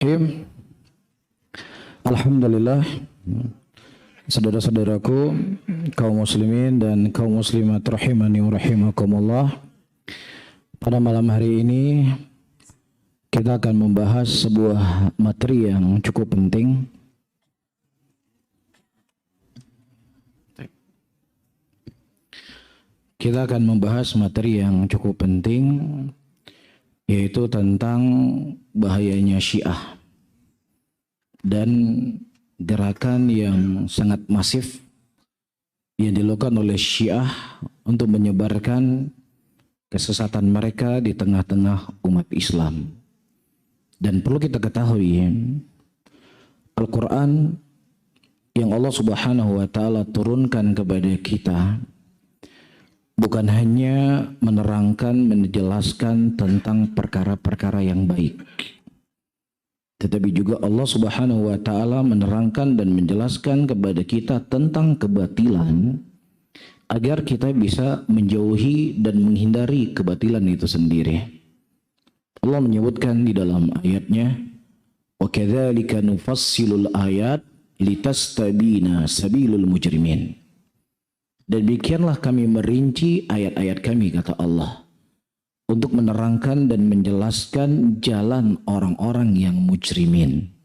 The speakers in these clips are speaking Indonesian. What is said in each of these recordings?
Bismillahirrahmanirrahim. Alhamdulillah, saudara-saudaraku, kaum muslimin dan kaum muslimat rahimani wa rahimakumullah. Pada malam hari ini kita akan membahas sebuah materi yang cukup penting. Kita akan membahas materi yang cukup penting, yaitu tentang bahayanya Syiah dan gerakan yang sangat masif yang dilakukan oleh Syiah untuk menyebarkan kesesatan mereka di tengah-tengah umat Islam. Dan perlu kita ketahui, Al-Quran yang Allah Subhanahu wa Ta'ala turunkan kepada kita bukan hanya menerangkan, menjelaskan tentang perkara-perkara yang baik, tetapi juga Allah Subhanahu wa Ta'ala menerangkan dan menjelaskan kepada kita tentang kebatilan agar kita bisa menjauhi dan menghindari kebatilan itu sendiri. Allah menyebutkan di dalam ayatnya, wa kadzalika nufassilul ayat litastabina sabilul mujrimin. Dan demikianlah kami merinci ayat-ayat kami, kata Allah, untuk menerangkan dan menjelaskan jalan orang-orang yang mujrimin.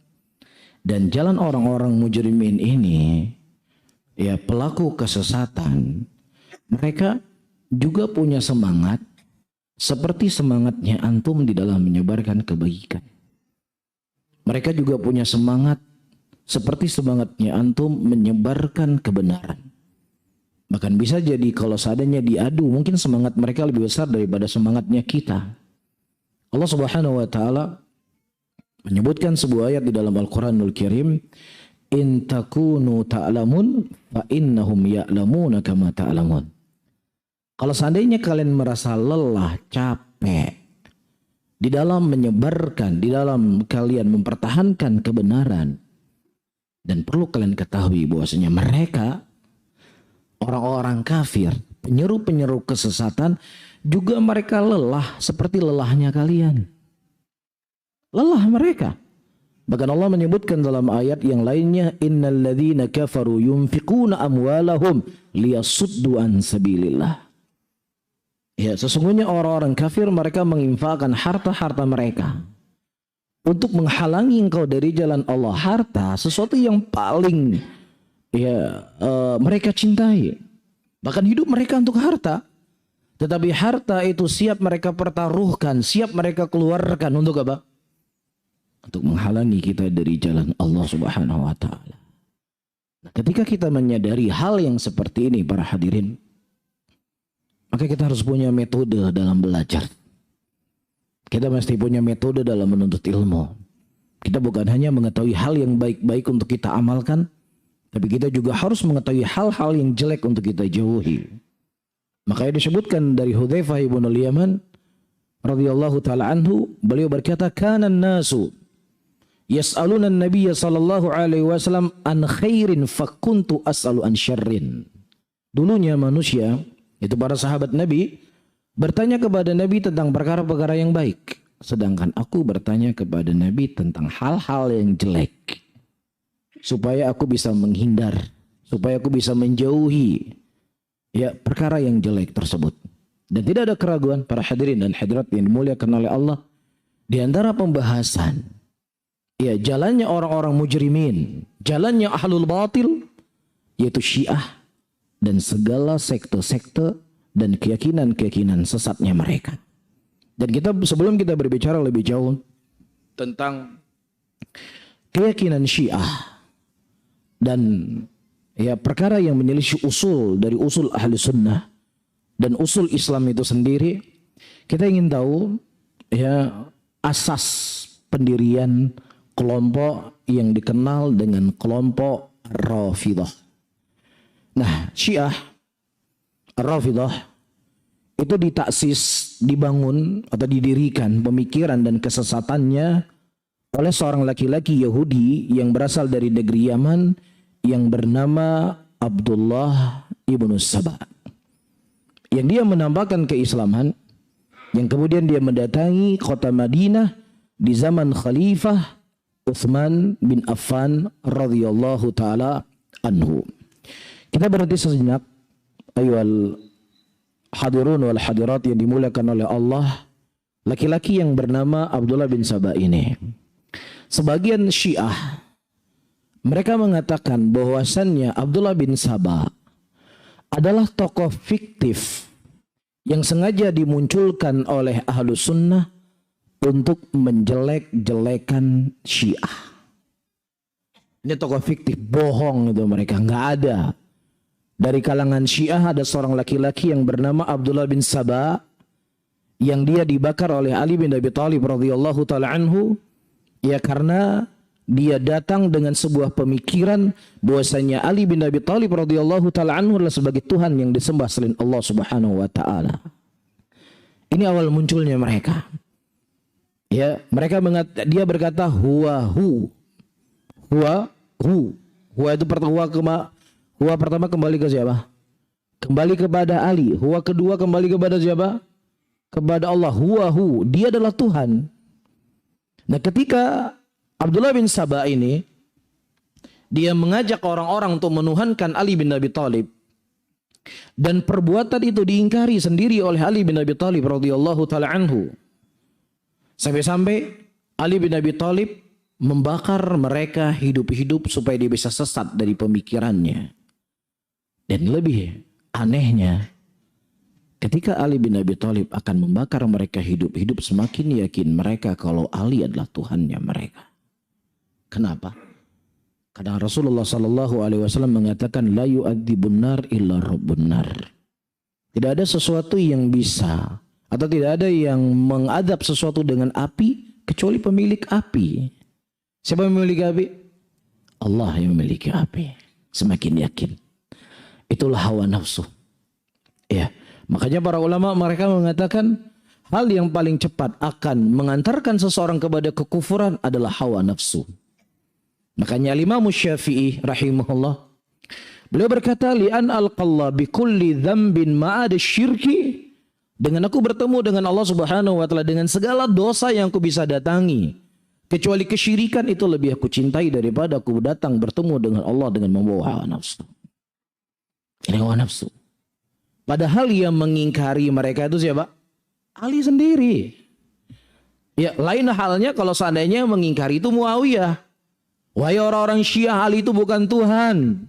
Dan jalan orang-orang mujrimin ini, ya pelaku kesesatan, mereka juga punya semangat seperti semangatnya antum di dalam menyebarkan kebaikan. Mereka juga punya semangat seperti semangatnya antum menyebarkan kebenaran. Bahkan bisa jadi kalau seadanya diadu, mungkin semangat mereka lebih besar daripada semangatnya kita. Allah Subhanahu wa Ta'ala menyebutkan sebuah ayat di dalam Al-Quranul Karim, in takunu ta'lamun fa innahum ya'lamuna kama ta'lamun. Kalau seandainya kalian merasa lelah, capek di dalam menyebarkan, di dalam kalian mempertahankan kebenaran, dan perlu kalian ketahui bahwasanya mereka, orang-orang kafir, penyeru-penyeru kesesatan, juga mereka lelah seperti lelahnya kalian. Lelah mereka. Bahkan Allah menyebutkan dalam ayat yang lainnya, innal ladzina kafaru yunfiquna amwalahum liyasuddu an sabilillah. Ya, sesungguhnya orang-orang kafir mereka menginfakkan harta-harta mereka untuk menghalangi engkau dari jalan Allah. Harta sesuatu yang paling mereka cintai. Bahkan hidup mereka untuk harta. Tetapi harta itu siap mereka pertaruhkan, siap mereka keluarkan untuk apa? Untuk menghalangi kita dari jalan Allah Subhanahu wa Ta'ala. Nah, ketika kita menyadari hal yang seperti ini, para hadirin, maka kita harus punya metode dalam belajar. Kita mesti punya metode dalam menuntut ilmu. Kita bukan hanya mengetahui hal yang baik-baik untuk kita amalkan, tapi kita juga harus mengetahui hal-hal yang jelek untuk kita jauhi. Makanya disebutkan dari Hudzaifah ibn al-Yaman radhiyallahu taala anhu, beliau berkata, kana an-nasu yas'aluna an-nabiy sallallahu alaihi wasallam an khairin fakuntu as'alu an syarrin. Dulunya manusia, itu para sahabat Nabi, bertanya kepada Nabi tentang perkara-perkara yang baik, sedangkan aku bertanya kepada Nabi tentang hal-hal yang jelek, supaya aku bisa menghindar, supaya aku bisa menjauhi perkara yang jelek tersebut. Dan tidak ada keraguan, para hadirin dan hadirat yang dimuliakan oleh Allah, di antara pembahasan jalannya orang-orang mujrimin, jalannya ahlul batil, yaitu Syiah dan segala sekte-sekte dan keyakinan-keyakinan sesatnya mereka. Dan kita, sebelum kita berbicara lebih jauh tentang keyakinan Syiah dan perkara yang menyelisih usul dari usul ahli sunnah dan usul Islam itu sendiri, kita ingin tahu asas pendirian kelompok yang dikenal dengan kelompok Rafidah. Nah, Syiah Rafidah itu ditaksis, dibangun atau didirikan pemikiran dan kesesatannya oleh seorang laki-laki Yahudi yang berasal dari negeri Yaman yang bernama Abdullah ibnu Saba, yang dia menampakkan keislaman, yang kemudian dia mendatangi kota Madinah di zaman Khalifah Utsman bin Affan radhiyallahu taala anhu. Kita berhenti sejenak, ayyuhal hadirun wal hadirat yang dimuliakan oleh Allah. Laki-laki yang bernama Abdullah bin Saba ini, sebagian Syiah mereka mengatakan bahwasannya Abdullah bin Saba adalah tokoh fiktif yang sengaja dimunculkan oleh Ahlus Sunnah untuk menjelek-jelekan Syiah. Ini tokoh fiktif, bohong itu mereka, nggak ada. Dari kalangan Syiah ada seorang laki-laki yang bernama Abdullah bin Saba yang dia dibakar oleh Ali bin Abi Thalib radhiyallahu taala anhu, ya karena dia datang dengan sebuah pemikiran bahwasanya Ali bin Abi Thalib radhiyallahu taala anhu adalah sebagai Tuhan yang disembah selain Allah Subhanahu wa taala. Ini awal munculnya mereka. Ya, dia berkata huwa hu. Huwa itu huwa pertama kembali ke siapa? Kembali kepada Ali. Huwa kedua kembali kepada siapa? Kepada Allah. Huwa, dia adalah Tuhan. Nah, ketika Abdullah bin Saba ini dia mengajak orang-orang untuk menuhankan Ali bin Abi Thalib, dan perbuatan itu diingkari sendiri oleh Ali bin Abi Thalib radhiyallahu taala anhu. Sampai-sampai Ali bin Abi Thalib membakar mereka hidup-hidup supaya dia bisa sesat dari pemikirannya. Dan lebih anehnya, ketika Ali bin Abi Thalib akan membakar mereka hidup-hidup, semakin yakin mereka kalau Ali adalah Tuhannya mereka. Kenapa? Karena Rasulullah sallallahu alaihi wasallam mengatakan la yu'adzibun nar illa rabbun nar. Tidak ada sesuatu yang bisa atau tidak ada yang mengadab sesuatu dengan api kecuali pemilik api. Siapa yang memiliki api? Allah yang memiliki api. Semakin yakin. Itulah hawa nafsu. Ya. Makanya para ulama mereka mengatakan hal yang paling cepat akan mengantarkan seseorang kepada kekufuran adalah hawa nafsu. Makanya Imam Syafi'i rahimahullah, beliau berkata, li'an alqallah bi kulli dzambin ma'ad syirki, dengan aku bertemu dengan Allah Subhanahu wa taala dengan segala dosa yang aku bisa datangi, kecuali kesyirikan itu lebih aku cintai daripada aku datang bertemu dengan Allah dengan membawa hawa nafsu. Ini hawa nafsu. Padahal yang mengingkari mereka itu siapa? Ali sendiri. Ya, lain halnya kalau seandainya mengingkari itu Muawiyah. Wahai orang-orang Syiah, Ali itu bukan Tuhan.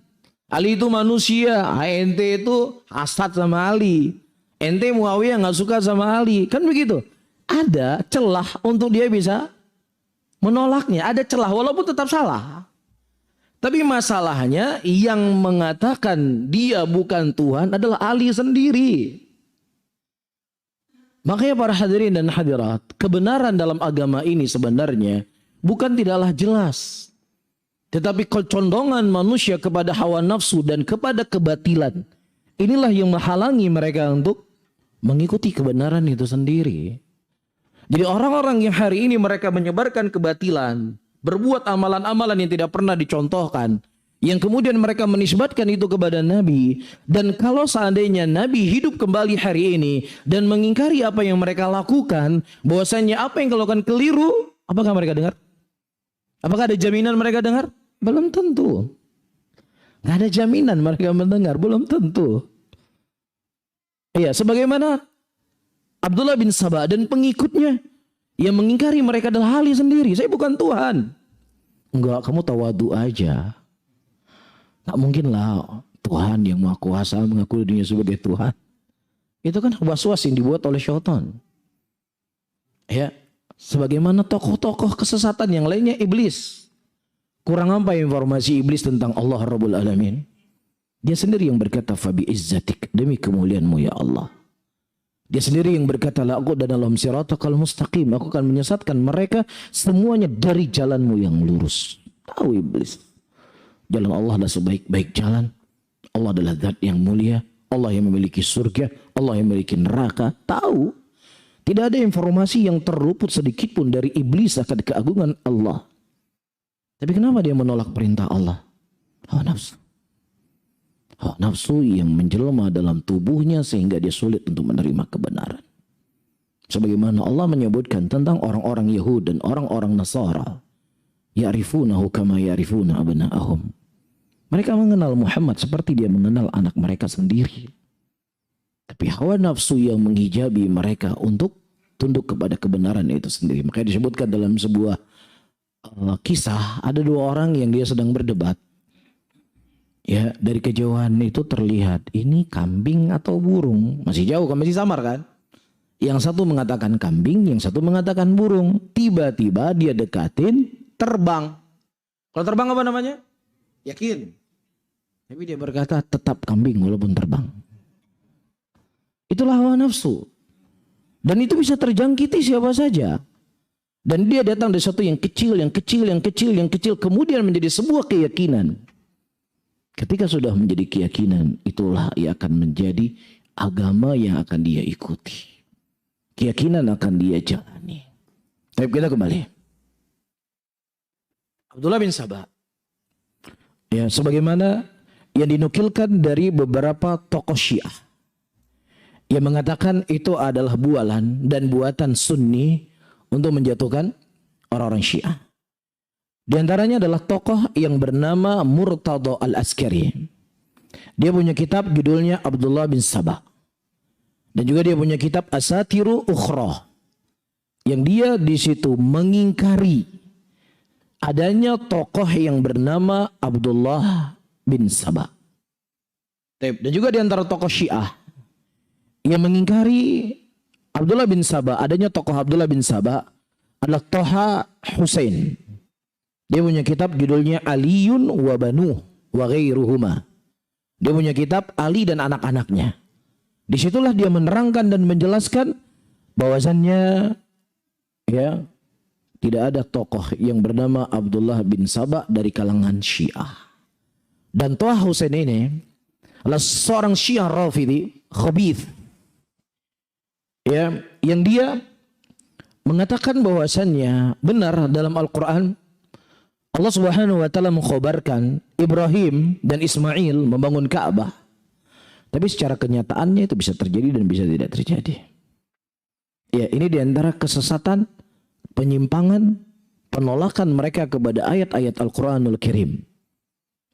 Ali itu manusia. Ente itu hasad sama Ali. Ente Muawiyah nggak suka sama Ali. Kan begitu. Ada celah untuk dia bisa menolaknya. Ada celah walaupun tetap salah. Tapi masalahnya yang mengatakan dia bukan Tuhan adalah Ali sendiri. Makanya para hadirin dan hadirat, kebenaran dalam agama ini sebenarnya bukan tidaklah jelas. Tetapi kecondongan manusia kepada hawa nafsu dan kepada kebatilan, inilah yang menghalangi mereka untuk mengikuti kebenaran itu sendiri. Jadi orang-orang yang hari ini mereka menyebarkan kebatilan, berbuat amalan-amalan yang tidak pernah dicontohkan, yang kemudian mereka menisbatkan itu kepada Nabi, dan kalau seandainya Nabi hidup kembali hari ini dan mengingkari apa yang mereka lakukan, bahwasanya apa yang dilakukan keliru, apakah mereka dengar? Apakah ada jaminan mereka dengar? Belum tentu. Nggak ada jaminan mereka mendengar, belum tentu. Iya, sebagaimana Abdullah bin Saba dan pengikutnya yang mengingkari mereka adalah Ali sendiri. Saya bukan Tuhan. Enggak, kamu tawadu aja. Tak mungkinlah Tuhan yang Maha Kuasa mengaku dirinya sebagai Tuhan. Itu kan was-was yang dibuat oleh syaitan. Ya, sebagaimana tokoh-tokoh kesesatan yang lainnya iblis. Kurang apa informasi iblis tentang Allah Rabbul Alamin? Dia sendiri yang berkata fabi izzatik, demi kemuliaanmu ya Allah. Dia sendiri yang berkata la aku dan dalam siratakal mustaqim, aku akan menyesatkan mereka semuanya dari jalanmu yang lurus. Tahu iblis, jalan Allah adalah sebaik-baik jalan. Allah adalah zat yang mulia, Allah yang memiliki surga, Allah yang memiliki neraka. Tahu. Tidak ada informasi yang terluput sedikit pun dari iblis akan keagungan Allah. Tapi kenapa dia menolak perintah Allah? Hawa nafsu. Hawa nafsu yang menjelma dalam tubuhnya sehingga dia sulit untuk menerima kebenaran. Sebagaimana Allah menyebutkan tentang orang-orang Yahud dan orang-orang Nasara. ya'rifunahu kama ya'rifuna abna'ahum. Mereka mengenal Muhammad seperti dia mengenal anak mereka sendiri. Tapi hawa nafsu yang menghijabi mereka untuk tunduk kepada kebenaran itu sendiri. Makanya disebutkan dalam sebuah kisah, ada dua orang yang dia sedang berdebat. Ya, dari kejauhan itu terlihat ini kambing atau burung. Masih jauh kan, masih samar kan? Yang satu mengatakan kambing, yang satu mengatakan burung. Tiba-tiba dia dekatin, terbang. Kalau terbang apa namanya? Yakin. Tapi dia berkata tetap kambing walaupun terbang. Itulah hawa nafsu. Dan itu bisa terjangkiti siapa saja. Dan dia datang dari sesuatu yang kecil, yang kecil, yang kecil, yang kecil. Kemudian menjadi sebuah keyakinan. Ketika sudah menjadi keyakinan, itulah ia akan menjadi agama yang akan dia ikuti. Keyakinan akan dia jalani. Tapi kita kembali. Abdullah bin Sabah. Ya, sebagaimana yang dinukilkan dari beberapa tokoh Syiah yang mengatakan itu adalah bualan dan buatan Sunni untuk menjatuhkan orang-orang Syiah. Di antaranya adalah tokoh yang bernama Murtada Al-Askari. Dia punya kitab judulnya Abdullah bin Sabah. Dan juga dia punya kitab Asatiru Ukhra. Yang dia di situ mengingkari adanya tokoh yang bernama Abdullah bin Sabah. Dan juga di antara tokoh Syiah yang mengingkari Abdullah bin Sabah, adanya tokoh Abdullah bin Sabah adalah Toha Husain. Dia punya kitab judulnya Aliyun wa Banuh wa Ghairuhuma. Dia punya kitab Ali dan anak-anaknya. Disitulah dia menerangkan dan menjelaskan bahwasannya ya tidak ada tokoh yang bernama Abdullah bin Sabah dari kalangan Syiah. Dan Toha Husain ini adalah seorang Syiah Rafidhi khabith. Ya, yang dia mengatakan bahwasannya benar dalam Al-Quran Allah Subhanahu wa taala mengkhabarkan Ibrahim dan Ismail membangun Ka'bah. Tapi secara kenyataannya itu bisa terjadi dan bisa tidak terjadi. Ya, ini diantara kesesatan, penyimpangan, penolakan mereka kepada ayat-ayat Al-Quranul Karim.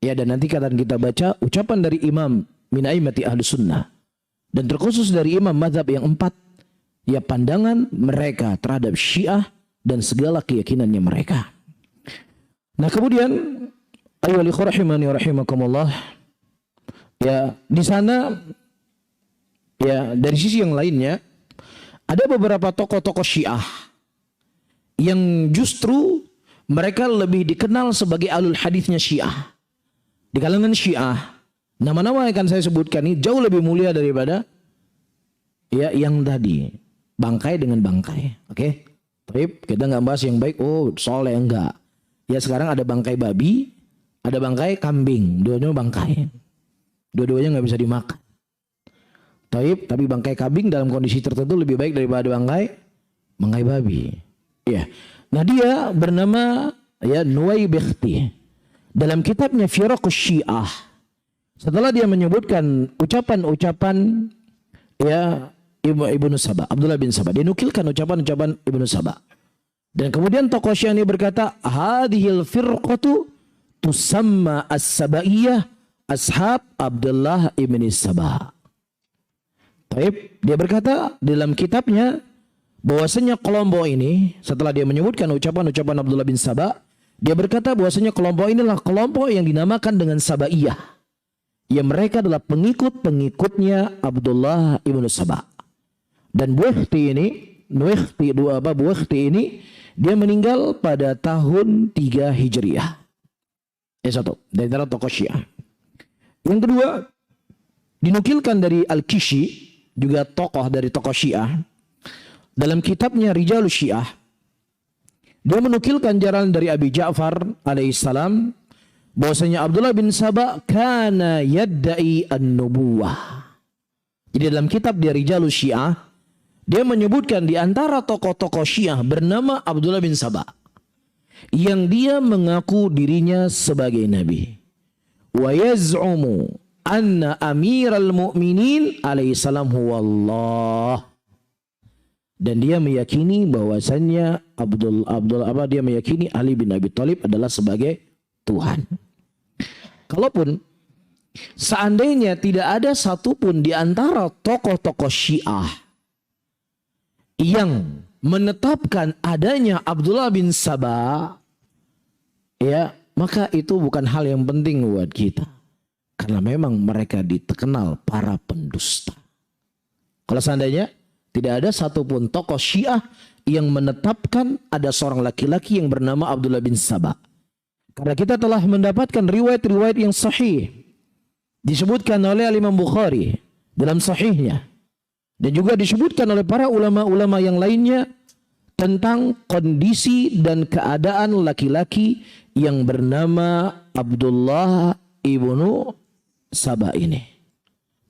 Ya, dan nanti akan kita baca ucapan dari imam min a'immati Ahlus Sunnah. Dan terkhusus dari imam mazhab yang 4. Ya, pandangan mereka terhadap Syiah dan segala keyakinannya mereka. Nah, kemudian ayyuhal ikhwah rahimani wa rahimakumullah. Ya, di sana ya dari sisi yang lainnya ada beberapa tokoh-tokoh Syiah yang justru mereka lebih dikenal sebagai alul hadisnya Syiah. Di kalangan Syiah, nama-nama yang akan saya sebutkan ini jauh lebih mulia daripada ya yang tadi. Bangkai dengan bangkai. Oke? Tapi kita nggak bahas yang baik. Oh, soleh enggak. Ya, sekarang ada bangkai babi, ada bangkai kambing. Dua-duanya bangkai. Dua-duanya nggak bisa dimakan. Tapi bangkai kambing dalam kondisi tertentu lebih baik daripada bangkai babi. Ya. Nah, dia bernama ya Nuwaibikhti. Dalam kitabnya Firaqus Syiah, setelah dia menyebutkan ucapan-ucapan ya Ibnu Sabah, Abdullah bin Sabah, dia nukilkan ucapan-ucapan Ibnu Sabah. Dan kemudian tokoh Syiah ini berkata, hadhil firqatu tusamma as-sabaiyah ashab Abdullah ibn Sabah. Baik, dia berkata dalam kitabnya bahwasanya kelompok ini, setelah dia menyebutkan ucapan-ucapan Abdullah bin Sabah, dia berkata bahwasanya kelompok inilah kelompok yang dinamakan dengan Sabaiyah. Yang mereka adalah pengikut-pengikutnya Abdullah ibn Sabah. Dan Bukhti ini dia meninggal pada tahun 3 Hijriah. Satu dari antara tokoh Syiah. Yang kedua, dinukilkan dari Al-Kishi, juga tokoh dari tokoh Syiah. Dalam kitabnya Rijalus Syiah, dia menukilkan jalan dari Abi Ja'far alaihissalam bahwasanya Abdullah bin Sabah kana yadda'i an-nubuwah. Jadi dalam kitab dia Rijalus Syiah, dia menyebutkan di antara tokoh-tokoh Syiah bernama Abdullah bin Sabah yang dia mengaku dirinya sebagai nabi. Wa yaz'umu anna amiral mu'minin alaihissalam huwa Allah. Dan dia meyakini bahwasannya dia meyakini Ali bin Abi Thalib adalah sebagai Tuhan. Kalaupun seandainya tidak ada satupun di antara tokoh-tokoh Syiah yang menetapkan adanya Abdullah bin Saba, ya, maka itu bukan hal yang penting buat kita. Karena memang mereka dikenal para pendusta. Kalau seandainya tidak ada satupun tokoh Syiah yang menetapkan ada seorang laki-laki yang bernama Abdullah bin Saba. Karena kita telah mendapatkan riwayat-riwayat yang sahih. Disebutkan oleh Imam Bukhari dalam sahihnya. Dan juga disebutkan oleh para ulama-ulama yang lainnya tentang kondisi dan keadaan laki-laki yang bernama Abdullah ibnu Saba ini.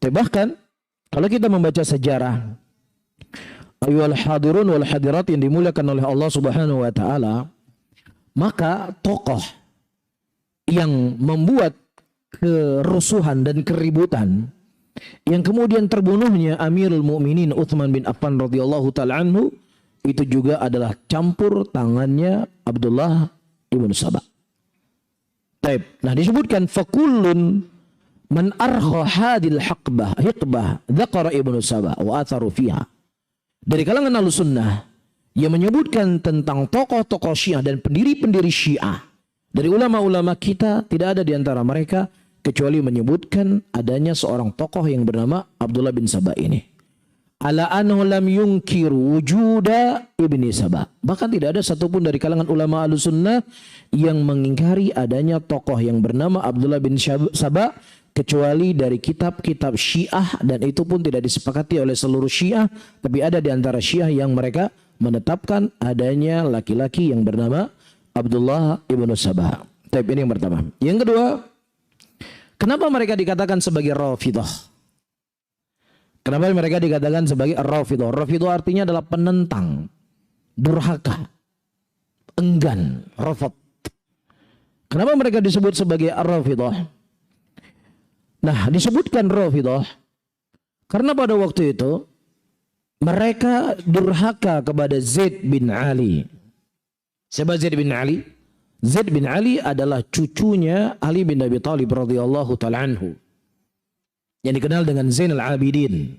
Bahkan kalau kita membaca sejarah, ayyuhal hadirun wal hadirat yang dimuliakan oleh Allah Subhanahu wa taala, maka tokoh yang membuat kerusuhan dan keributan yang kemudian terbunuhnya Amirul Mukminin Utsman bin Affan radhiyallahu taala anhu, itu juga adalah campur tangannya Abdullah ibnu Saba. Baik. Nah, disebutkan fakullun man arha hadil hiqbah dzakara ibnu Saba wa atharu fiha. Dari kalangan Ahlussunnah yang menyebutkan tentang tokoh-tokoh Syiah dan pendiri-pendiri Syiah, dari ulama-ulama kita tidak ada di antara mereka kecuali menyebutkan adanya seorang tokoh yang bernama Abdullah bin Saba ini. Ala anhu lam yunkir wujuda ibni Saba. Bahkan tidak ada satupun dari kalangan ulama Ahlussunnah yang mengingkari adanya tokoh yang bernama Abdullah bin Saba kecuali dari kitab-kitab Syiah, dan itu pun tidak disepakati oleh seluruh Syiah, tapi ada di antara Syiah yang mereka menetapkan adanya laki-laki yang bernama Abdullah ibnu Saba. Tapi ini yang pertama. Yang kedua, kenapa mereka dikatakan sebagai Rafidhah? Kenapa mereka dikatakan sebagai Rafidhah? Rafidhah artinya adalah penentang, durhaka, enggan, rafad. Kenapa mereka disebut sebagai Rafidhah? Nah, disebutkan Rafidhah karena pada waktu itu mereka durhaka kepada Zaid bin Ali. Siapa Zaid bin Ali? Zaid bin Ali adalah cucunya Ali bin Abi Thalib radhiyallahu taala anhu, yang dikenal dengan Zainal Abidin,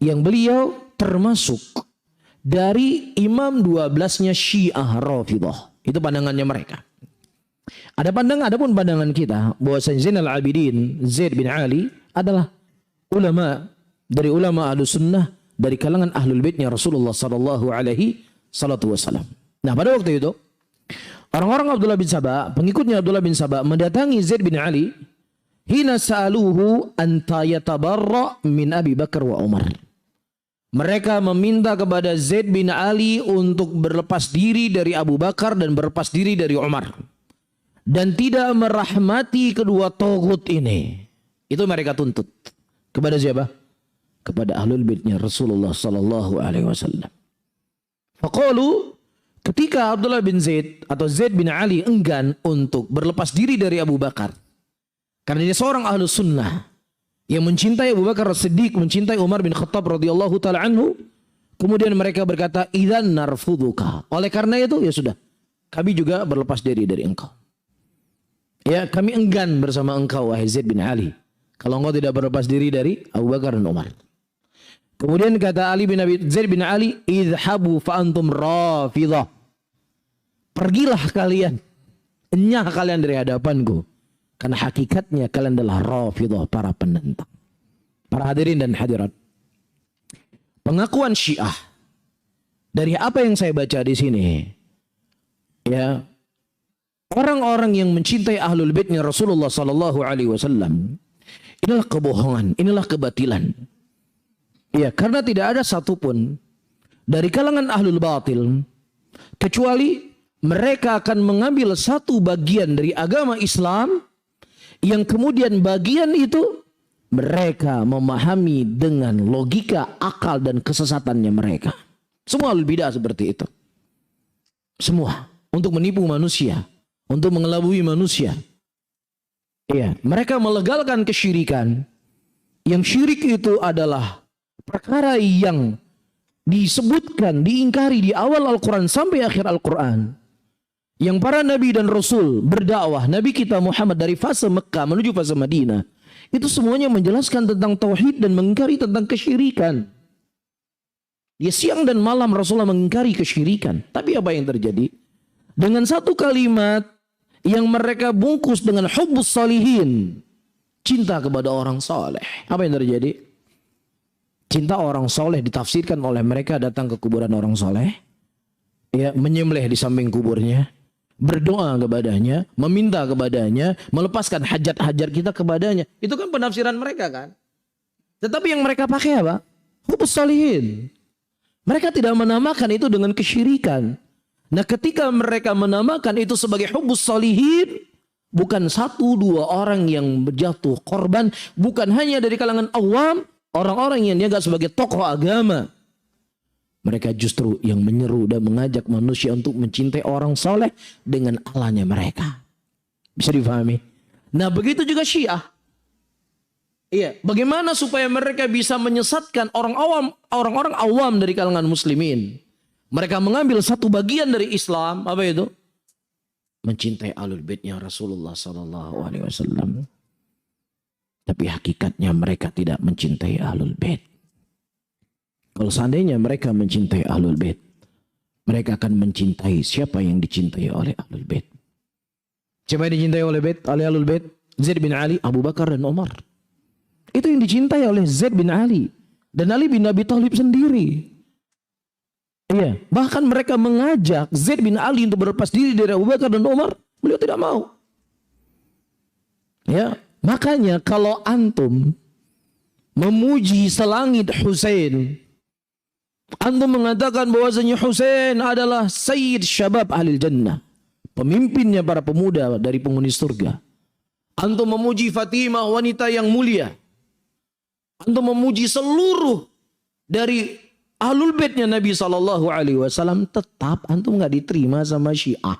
yang beliau termasuk dari imam 12-nya Syiah Rafidhah. Itu pandangannya mereka. Adapun pandangan kita bahwa Zainal Abidin Zaid bin Ali adalah ulama dari ulama Ahlussunnah dari kalangan Ahlul Baitnya Rasulullah sallallahu alaihi wasallam. Nah, pada waktu itu orang-orang Abdullah bin Saba, pengikutnya Abdullah bin Saba, mendatangi Zaid bin Ali hina sa'aluhu anta yatabarra min Abi Bakar wa Umar. Mereka meminta kepada Zaid bin Ali untuk berlepas diri dari Abu Bakar dan berlepas diri dari Umar, dan tidak merahmati kedua taghut ini. Itu mereka tuntut kepada siapa? Kepada Ahlul Baitnya Rasulullah sallallahu alaihi wasallam. Faqalu, ketika Abdullah bin Zaid atau Zaid bin Ali enggan untuk berlepas diri dari Abu Bakar, karena dia seorang Ahlussunnah yang mencintai Abu Bakar As-Siddiq, mencintai Umar bin Khattab radhiyallahu taala anhu, kemudian mereka berkata, "Idzan narfuduka." Oleh karena itu, ya sudah, kami juga berlepas diri dari engkau. Ya, kami enggan bersama engkau wahai Zaid bin Ali kalau engkau tidak berlepas diri dari Abu Bakar dan Umar. Kemudian kata Zaid bin Ali, "Idhabu fa antum Rafidhah." Pergilah kalian, enyah kalian dari hadapanku, karena hakikatnya kalian adalah Rafidhah, para penentang. Para hadirin dan hadirat, pengakuan Syiah dari apa yang saya baca di sini, ya, orang-orang yang mencintai Ahlul Baitnya Rasulullah sallallahu alaihi wasallam, inilah kebohongan, inilah kebatilan. Ya, karena tidak ada satupun dari kalangan Ahlul Batil kecuali mereka akan mengambil satu bagian dari agama Islam yang kemudian bagian itu mereka memahami dengan logika, akal, dan kesesatannya mereka. Semua Ahlul Bidah seperti itu. Semua untuk menipu manusia, untuk mengelabui manusia. Iya, mereka melegalkan kesyirikan. Yang syirik itu adalah perkara yang disebutkan, diingkari di awal Al-Quran sampai akhir Al-Quran. Yang para nabi dan rasul berdakwah, Nabi kita Muhammad dari fase Mekah menuju fase Madinah, itu semuanya menjelaskan tentang tauhid dan mengingkari tentang kesyirikan. Ya, siang dan malam Rasulullah mengingkari kesyirikan. Tapi apa yang terjadi? Dengan satu kalimat yang mereka bungkus dengan hubbus salihin, cinta kepada orang soleh. Apa yang terjadi? Cinta orang soleh ditafsirkan oleh mereka datang ke kuburan orang soleh, ya, menyembelih di samping kuburnya, berdoa kepadanya, meminta kepadanya, melepaskan hajat-hajat kita kepadanya. Itu kan penafsiran mereka kan. Tetapi yang mereka pakai apa? Hubbus salihin. Mereka tidak menamakan itu dengan kesyirikan. Nah, ketika mereka menamakan itu sebagai hubbus salihin, bukan satu dua orang yang berjatuh korban, bukan hanya dari kalangan awam, orang-orang yang dianggap sebagai tokoh agama. Mereka justru yang menyeru dan mengajak manusia untuk mencintai orang soleh dengan Allahnya mereka. Bisa difahami? Nah, begitu juga Syiah. Iya, bagaimana supaya mereka bisa menyesatkan orang-orang awam dari kalangan muslimin? Mereka mengambil satu bagian dari Islam, apa itu? Mencintai Ahlul Baitnya Rasulullah sallallahu alaihi wasallam. Tapi hakikatnya mereka tidak mencintai Ahlul Bait. Kalau seandainya mereka mencintai Ahlul Bait, mereka akan mencintai siapa yang dicintai oleh Ahlul Bait. Siapa yang dicintai oleh Ahlul Bait? Zaid bin Ali, Abu Bakar dan Umar. Itu yang dicintai oleh Zaid bin Ali dan Ali bin Abi Thalib sendiri. Iya, bahkan mereka mengajak Zaid bin Ali untuk berlepas diri dari Abu Bakar dan Umar, beliau tidak mau. Ya, makanya kalau antum memuji selangit Husain, antum mengatakan bahwasanya Husain adalah Sayyid Syabab Ahlil Jannah, pemimpinnya para pemuda dari penghuni surga. Antum memuji Fatimah, wanita yang mulia. Antum memuji seluruh dari Ahlul Baitnya Nabi SAW, tetap antum nggak diterima sama Syiah.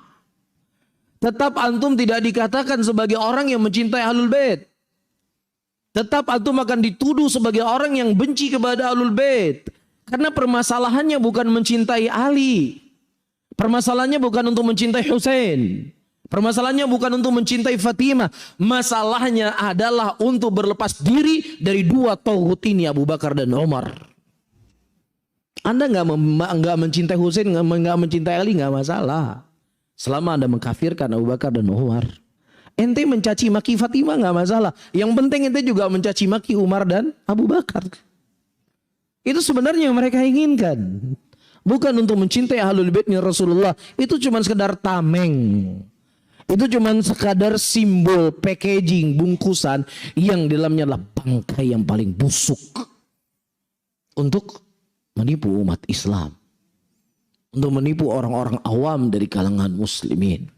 Tetap antum tidak dikatakan sebagai orang yang mencintai Ahlul Bait. Tetap antum akan dituduh sebagai orang yang benci kepada Ahlul Bait. Karena permasalahannya bukan mencintai Ali. Permasalahannya bukan untuk mencintai Husain. Permasalahannya bukan untuk mencintai Fatimah. Masalahnya adalah untuk berlepas diri dari dua tauhid ini, Abu Bakar dan Umar. Anda nggak mencintai Husain, nggak mencintai Ali, nggak masalah. Selama Anda mengkafirkan Abu Bakar dan Umar. Ente mencaci maki Fatimah nggak masalah. Yang penting ente juga mencaci maki Umar dan Abu Bakar. Itu sebenarnya yang mereka inginkan. Bukan untuk mencintai Ahlul Baitnya Rasulullah. Itu cuma sekedar tameng. Itu cuma sekadar simbol, packaging, bungkusan yang di dalamnya adalah bangkai yang paling busuk untuk menipu umat Islam, untuk menipu orang-orang awam dari kalangan muslimin.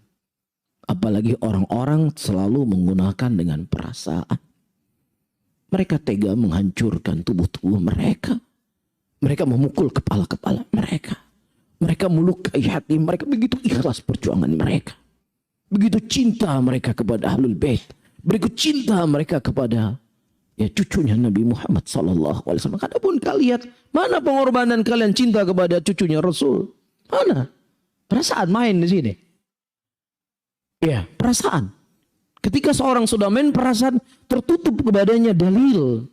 Apalagi orang-orang selalu menggunakan dengan perasaan. Mereka tega menghancurkan tubuh-tubuh mereka. Mereka memukul kepala-kepala mereka. Mereka melukai hati mereka. Begitu ikhlas perjuangan mereka. Begitu cinta mereka kepada Ahlul Bait. Begitu cinta mereka kepada cucunya Nabi Muhammad SAW. Adapun kalian, mana pengorbanan kalian cinta kepada cucunya Rasul? Mana? Perasaan main di sini. Ya, perasaan. Ketika seorang sudah main perasaan, tertutup kepadanya dalil.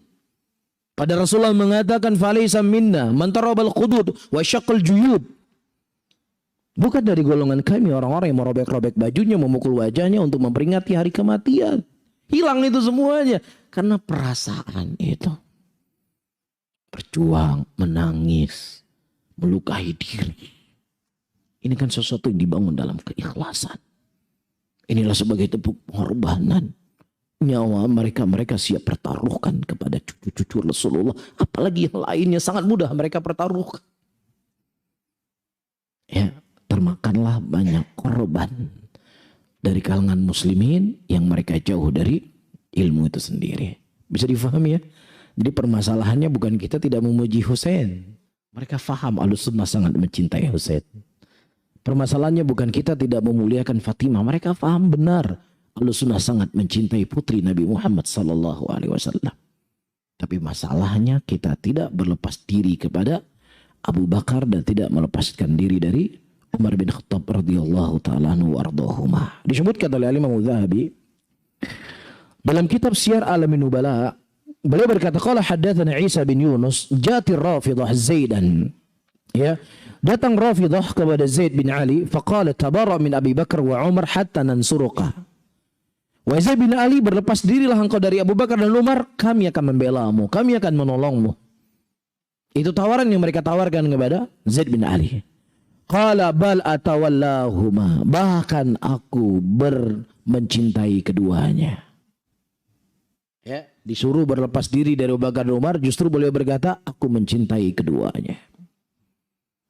Pada Rasulullah mengatakan, "Falaysa minna man tarabal qudud wa syaqqal juyub." Bukan dari golongan kami orang-orang yang merobek-robek bajunya, memukul wajahnya untuk memperingati hari kematian. Hilang itu semuanya. Karena perasaan itu. Berjuang, menangis, melukai diri. Ini kan sesuatu yang dibangun dalam keikhlasan. Inilah sebagai tepuk pengorbanan. Nyawa mereka siap pertaruhkan kepada cucu-cucu Rasulullah. Apalagi yang lainnya sangat mudah mereka pertaruhkan. Ya, termakanlah banyak korban dari kalangan muslimin yang mereka jauh dari ilmu itu sendiri. Bisa difahami ya? Jadi permasalahannya bukan kita tidak memuji Husain. Mereka faham Ahlussunnah sangat mencintai Husain. Permasalahannya bukan kita tidak memuliakan Fatimah. Mereka faham benar Ahlussunnah sangat mencintai putri Nabi Muhammad SAW. Tapi masalahnya kita tidak berlepas diri kepada Abu Bakar dan tidak melepaskan diri dari Umar bin Khattab radhiyallahu taala anhu warḍahuma. Disebutkan oleh Imam Dzahabi dalam kitab Syiar Alamin Nubala, beliau berkata, qala haddatsana Isa bin Yunus jati Rafidah Zaidan. Ya, datang Rafidah kepada Zaid bin Ali, faqala tabara min Abi Bakar wa Umar hatta nansuruka. Wa Zaid bin Ali, berlepas dirilah engkau dari Abu Bakar dan Umar, kami akan membelamu, kami akan menolongmu. Itu tawaran yang mereka tawarkan kepada Zaid bin Ali. Qala bal atawallahuma, bahkan aku mencintai keduanya. Ya, disuruh berlepas diri dari Abu Bakar dan Umar, justru beliau berkata, aku mencintai keduanya.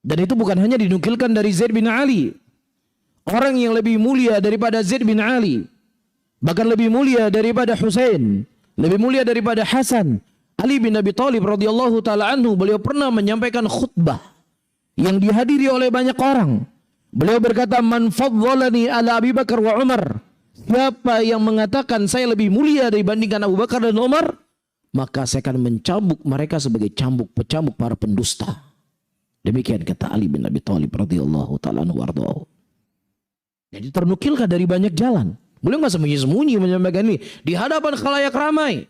Dan itu bukan hanya dinukilkan dari Zaid bin Ali, orang yang lebih mulia daripada Zaid bin Ali, bahkan lebih mulia daripada Husain, lebih mulia daripada Hasan, Ali bin Abi Thalib radhiyallahu taala anhu. Beliau pernah menyampaikan khutbah yang dihadiri oleh banyak orang. Beliau berkata, man faddalani ala Abi Bakar wa Umar, siapa yang mengatakan saya lebih mulia dibandingkan Abu Bakar dan Umar, maka saya akan mencambuk mereka sebagai pecambuk para pendusta. Demikian kata Ali bin Abi Thalib radhiyallahu taala anhu warḍahu. Jadi ternukilkan dari banyak jalan. Beliau nggak sembunyi-sembunyi menyampaikan ini di hadapan khalayak ramai.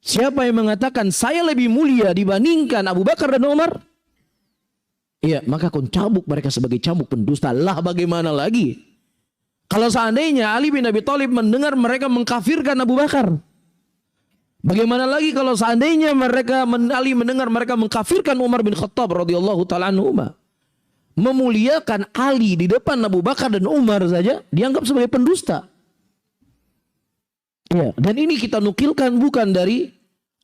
Siapa yang mengatakan saya lebih mulia dibandingkan Abu Bakar dan Umar, iya, maka aku cambuk mereka sebagai cambuk pendusta. Lah bagaimana lagi kalau seandainya Ali bin Abi Thalib mendengar mereka mengkafirkan Abu Bakar? Bagaimana lagi kalau seandainya Ali mendengar mereka mengkafirkan Umar bin Khattab radhiyallahu taala anhu? Memuliakan Ali di depan Abu Bakar dan Umar saja dianggap sebagai pendusta. Ya, dan ini kita nukilkan bukan dari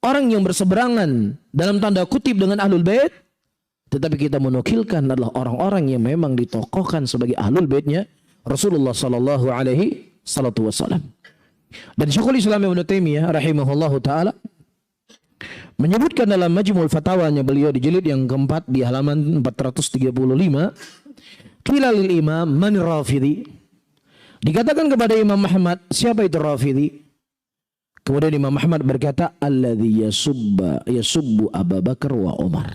orang yang berseberangan dalam tanda kutip dengan Ahlul Bait, tetapi kita menukilkan adalah orang-orang yang memang ditokohkan sebagai Ahlul Baitnya Rasulullah sallallahu alaihi wasallam. Dan Syekhul Islam Ibnu Taimiyah rahimahullahu taala menyebutkan dalam Majmu'ul Fatawanya beliau di jilid yang keempat di halaman 435, qila lil imam man Rafidhi, dikatakan kepada Imam Ahmad, siapa itu Rafidhi? Kemudian Imam Ahmad berkata, alladzi yasubbu Abu Bakar wa Umar.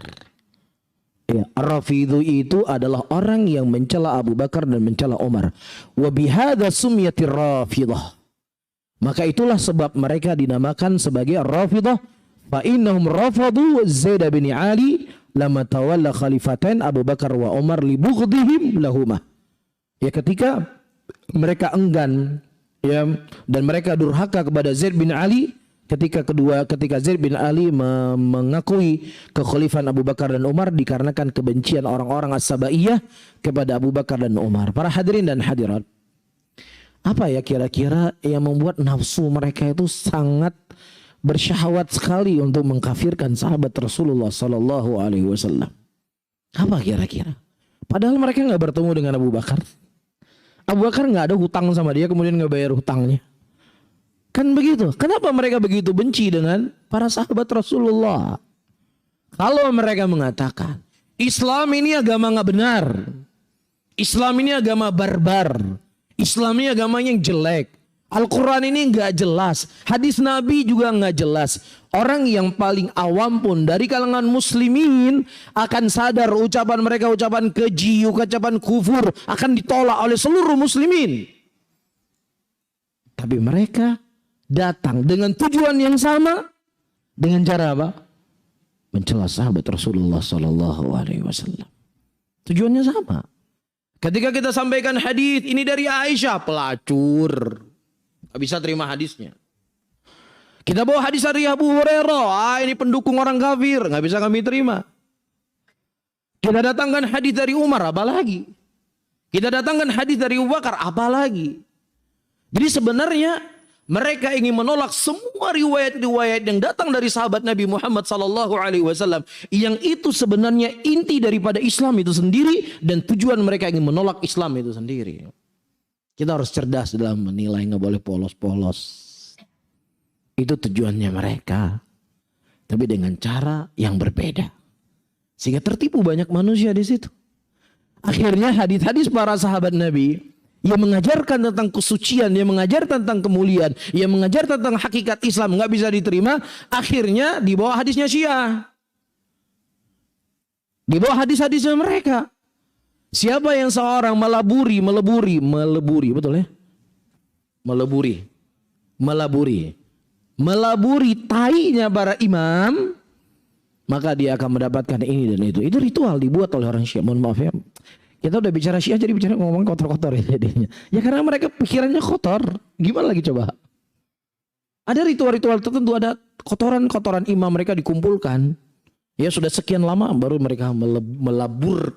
Ya, Rafidhu itu adalah orang yang mencela Abu Bakar dan mencela Umar. Wa bihadza sumyatir Rafidah. Maka itulah sebab mereka dinamakan sebagai Rafidah. Fa innahum rafadu Zaid bin Ali lama tawalla khalifatain Abu Bakar wa Umar li bughdihim lahumah. Ya, ketika mereka enggan, ya, dan mereka durhaka kepada Zaid bin Ali ketika Zaid bin Ali mengakui kekhalifahan Abu Bakar dan Umar dikarenakan kebencian orang-orang As-Sabaiyah kepada Abu Bakar dan Umar. Para hadirin dan hadirat, apa ya kira-kira yang membuat nafsu mereka itu sangat bersyahwat sekali untuk mengkafirkan sahabat Rasulullah sallallahu alaihi wasallam? Apa kira-kira? Padahal mereka nggak bertemu dengan Abu Bakar. Abu Bakar nggak ada hutang sama dia, kemudian nggak bayar hutangnya. Kan begitu. Kenapa mereka begitu benci dengan para sahabat Rasulullah? Kalau mereka mengatakan Islam ini agama nggak benar, Islam ini agama barbar, Islam ini agama yang jelek, Al-Quran ini nggak jelas, hadis Nabi juga nggak jelas. Orang yang paling awam pun dari kalangan muslimin akan sadar ucapan mereka ucapan keji, ucapan kufur akan ditolak oleh seluruh muslimin. Tapi mereka datang dengan tujuan yang sama, dengan cara apa? Mencela sahabat Rasulullah sallallahu alaihi wasallam. Tujuannya sama. Ketika kita sampaikan hadis ini dari Aisyah, pelacur, nggak bisa terima hadisnya. Kita bawa hadis dari Abu Hurairah, ini pendukung orang kafir, nggak bisa kami terima. Kita datangkan hadis dari Umar, apalagi. Kita datangkan hadis dari Abu Bakar, apalagi. Jadi sebenarnya mereka ingin menolak semua riwayat-riwayat yang datang dari sahabat Nabi Muhammad sallallahu alaihi wasallam, yang itu sebenarnya inti daripada Islam itu sendiri, dan tujuan mereka ingin menolak Islam itu sendiri. Kita harus cerdas dalam menilai, nggak boleh polos-polos. Itu tujuannya mereka, tapi dengan cara yang berbeda, sehingga tertipu banyak manusia di situ. Akhirnya hadis-hadis para sahabat Nabi yang mengajarkan tentang kesucian, yang mengajarkan tentang kemuliaan, yang mengajarkan tentang hakikat Islam nggak bisa diterima. Akhirnya dibawa hadisnya Syiah. Di bawah hadis-hadisnya mereka. Siapa yang seorang meleburi, betul ya? Meleburi tainya para imam, maka dia akan mendapatkan ini dan itu. Itu ritual dibuat oleh orang Syiah. Mohon maaf ya. Kita udah bicara Syiah jadi bicara ngomong kotor-kotor ya jadinya. Ya karena mereka pikirannya kotor. Gimana lagi coba? Ada ritual-ritual tertentu, ada kotoran-kotoran imam mereka dikumpulkan. Ya sudah sekian lama baru mereka meleburi.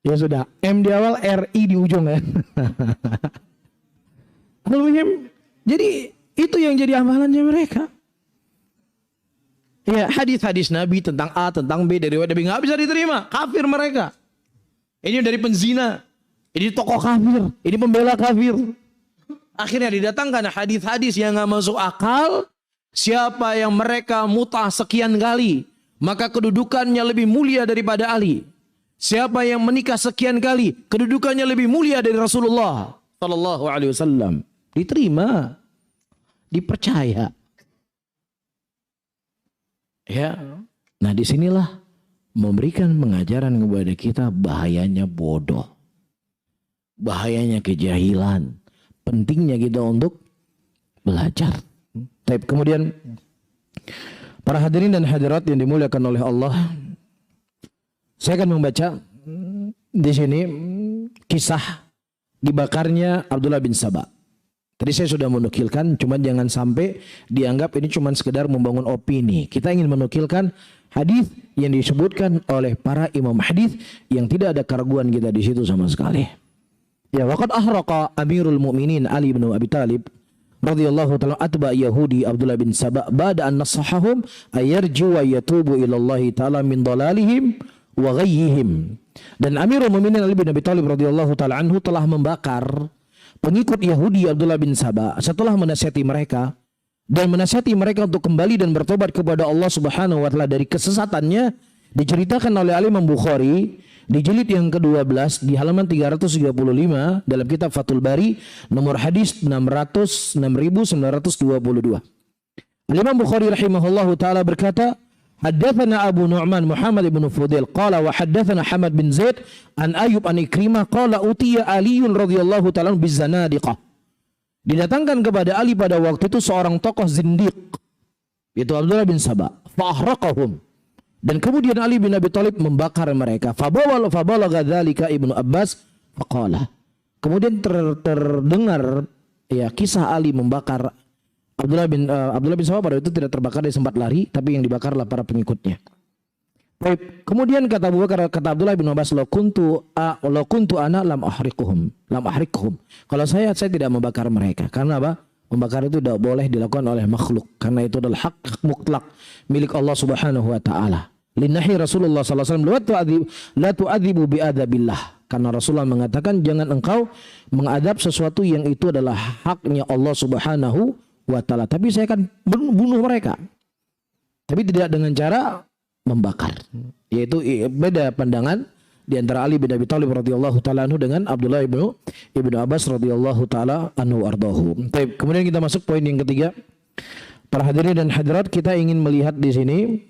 Ya sudah, M di awal, RI di ujung ya. Jadi itu yang jadi amalannya mereka. Ya, hadis-hadis Nabi tentang A, tentang B dari Nabi nggak bisa diterima, kafir mereka. Ini dari penzina, ini tokoh kafir, ini pembela kafir. Akhirnya didatangkan hadis-hadis yang nggak masuk akal. Siapa yang mereka mutah sekian kali, maka kedudukannya lebih mulia daripada Ali. Siapa yang menikah sekian kali, kedudukannya lebih mulia dari Rasulullah Sallallahu Alaihi Wasallam. Diterima, dipercaya. Ya, nah disinilah memberikan pengajaran kepada kita bahayanya bodoh, bahayanya kejahilan. Pentingnya kita untuk belajar. Kemudian para hadirin dan hadirat yang dimuliakan oleh Allah, saya akan membaca di sini kisah dibakarnya Abdullah bin Saba. Tadi saya sudah menukilkan, cuman jangan sampai dianggap ini cuman sekedar membangun opini. Kita ingin menukilkan hadis yang disebutkan oleh para imam hadis yang tidak ada keraguan kita di situ sama sekali. Ya, waqad ahraqa Amirul Mukminin Ali bin Abi Thalib radhiyallahu ta'ala atba Yahudi Abdullah bin Saba ba'da an nasahahum ayarju wa yatubu ila Allah ta'ala min dalalihim wa ghayyihim. Dan Amirul Mukminin Ali bin Abi Thalib radhiyallahu ta'ala anhu telah membakar pengikut Yahudi Abdullah bin Saba setelah menasihati mereka dan menasihati mereka untuk kembali dan bertobat kepada Allah Subhanahu wa taala dari kesesatannya. Diceritakan oleh Imam Bukhari di jilid yang ke-12 di halaman 335 dalam kitab Fathul Bari nomor hadis 6922. Imam Bukhari rahimahullahu taala berkata, haddatsana Abu Nu'man Muhammad ibn Fudail qala wa haddatsana Hamad bin Zaid an Ayyub an Ikrimah qala utiya Ali radhiyallahu taala bizanadiqah. Didatangkan kepada Ali pada waktu itu seorang tokoh zindiq, yaitu Abdullah bin Saba, fa ahraqahum. Dan kemudian Ali bin Abi Thalib membakar mereka. Fabalagha dzalika Ibnu Abbas faqala. Kemudian terdengar ya kisah Ali membakar Abdullah bin Saba. Pada itu tidak terbakar, dia sempat lari, tapi yang dibakarlah para pengikutnya. Baik. Kemudian kata Abu Bakar, kata Abdullah bin Abbas, la kuntu ana lam ahriquhum. Kalau saya tidak membakar mereka. Karena apa? Membakar itu tidak boleh dilakukan oleh makhluk, karena itu adalah hak mutlak milik Allah Subhanahu wa taala. Linnahi Rasulullah sallallahu alaihi wasallam la tu'adzibu bi'adabillah. Karena Rasulullah mengatakan jangan engkau mengadab sesuatu yang itu adalah haknya Allah Subhanahu wa taala. Tapi saya akan bunuh mereka. Tapi tidak dengan cara membakar. Yaitu beda pandangan di antara Ali bin Abi Thalib radhiyallahu taala anhu dengan Abdullah ibnu Abbas radhiyallahu taala anhu ardahu. Baik, kemudian kita masuk poin yang ketiga. Para hadirin dan hadirat, kita ingin melihat di sini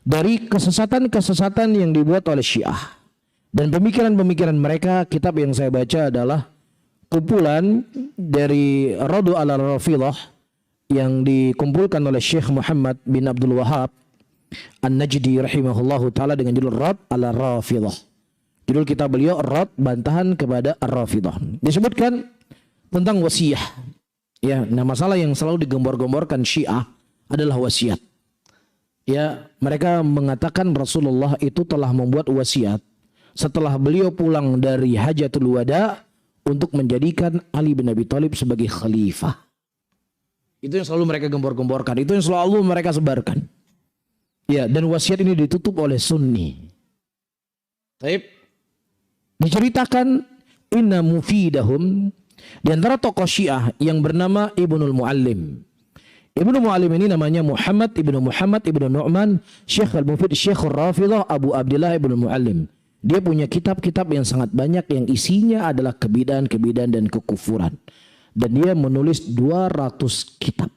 dari kesesatan-kesesatan yang dibuat oleh Syiah dan pemikiran-pemikiran mereka. Kitab yang saya baca adalah kumpulan dari Radu ala Rafidah yang dikumpulkan oleh Syekh Muhammad bin Abdul Wahhab An-Najdi rahimahullahu taala dengan judul Rad ala Rafidah. Judul kitab beliau Rad, bantahan kepada Ar-Rafidah. Disebutkan tentang wasiat. Ya, nah masalah yang selalu digembor-gemborkan Syiah adalah wasiat. Ya, mereka mengatakan Rasulullah itu telah membuat wasiat setelah beliau pulang dari Hajatul Wada untuk menjadikan Ali bin Abi Thalib sebagai khalifah. Itu yang selalu mereka gembor-gemborkan, itu yang selalu mereka sebarkan. Ya, dan wasiat ini ditutup oleh Sunni. Baik. Diceritakan inna mufidahum, di antara tokoh Syiah yang bernama Ibnul Muallim. Ibnu Muallim ini namanya Muhammad ibnu Nu'man Syekh al-Mufid Syekh al-Rafidah Abu Abdullah Ibnu Muallim. Dia punya kitab-kitab yang sangat banyak yang isinya adalah kebidaan dan kekufuran. dan dia menulis 200 kitab.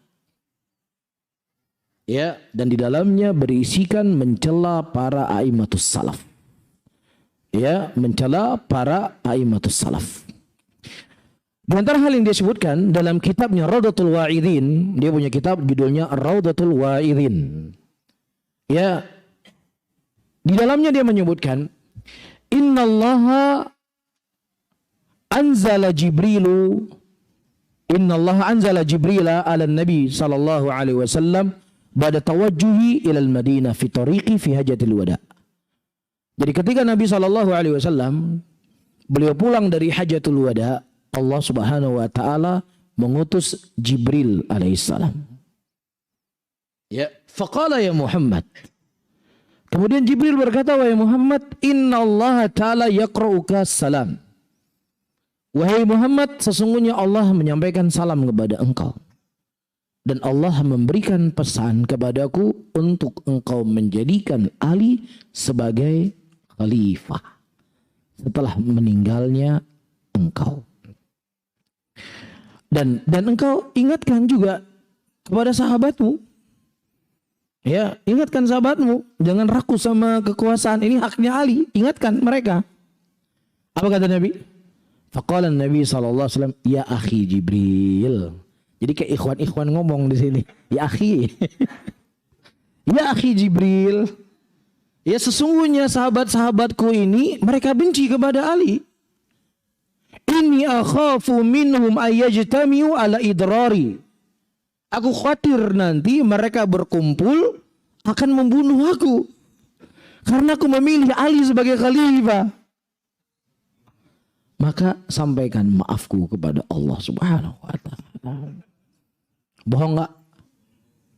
Ya, dan di dalamnya berisikan mencela para a'immatus salaf. Ya, mencela para a'immatus salaf. Di antara hal yang dia sebutkan dalam kitabnya Raudatul Wa'idhin, dia punya kitab judulnya Raudatul Wa'idhin. Ya, di dalamnya dia menyebutkan, Innallaha anzala Jibrila ala Nabi sallallahu alaihi wasallam ba'da tawajjuhi ilal Madinah fi tariqi fi hajatil wada. Jadi ketika Nabi sallallahu alaihi wasallam beliau pulang dari hajatul wada, Allah Subhanahu wa taala mengutus Jibril alaihissalam. Ya, faqala ya Muhammad. Kemudian Jibril berkata, wahai Muhammad, innallaha ta'ala yaqra'uka salam. Wahai Muhammad, sesungguhnya Allah menyampaikan salam kepada engkau. Dan Allah memberikan pesan kepadaku untuk engkau menjadikan Ali sebagai khalifah setelah meninggalnya engkau. Dan engkau ingatkan juga kepada sahabatmu. Ya, ingatkan sahabatmu, jangan ragu sama kekuasaan, ini haknya Ali. Ingatkan mereka. Apa kata Nabi? Faqala Nabi SAW, ya akhi Jibril. Jadi kayak ikhwan-ikhwan ngomong di sini. Ya akhi. Ya akhi Jibril. Ya sesungguhnya sahabat-sahabatku ini, mereka benci kepada Ali. Inni akhafu minhum ayyajtamiu ala idrari. Aku khawatir nanti mereka berkumpul akan membunuh aku. Karena aku memilih Ali sebagai khalifah. Maka sampaikan maafku kepada Allah Subhanahu wa ta'ala. Bohong gak?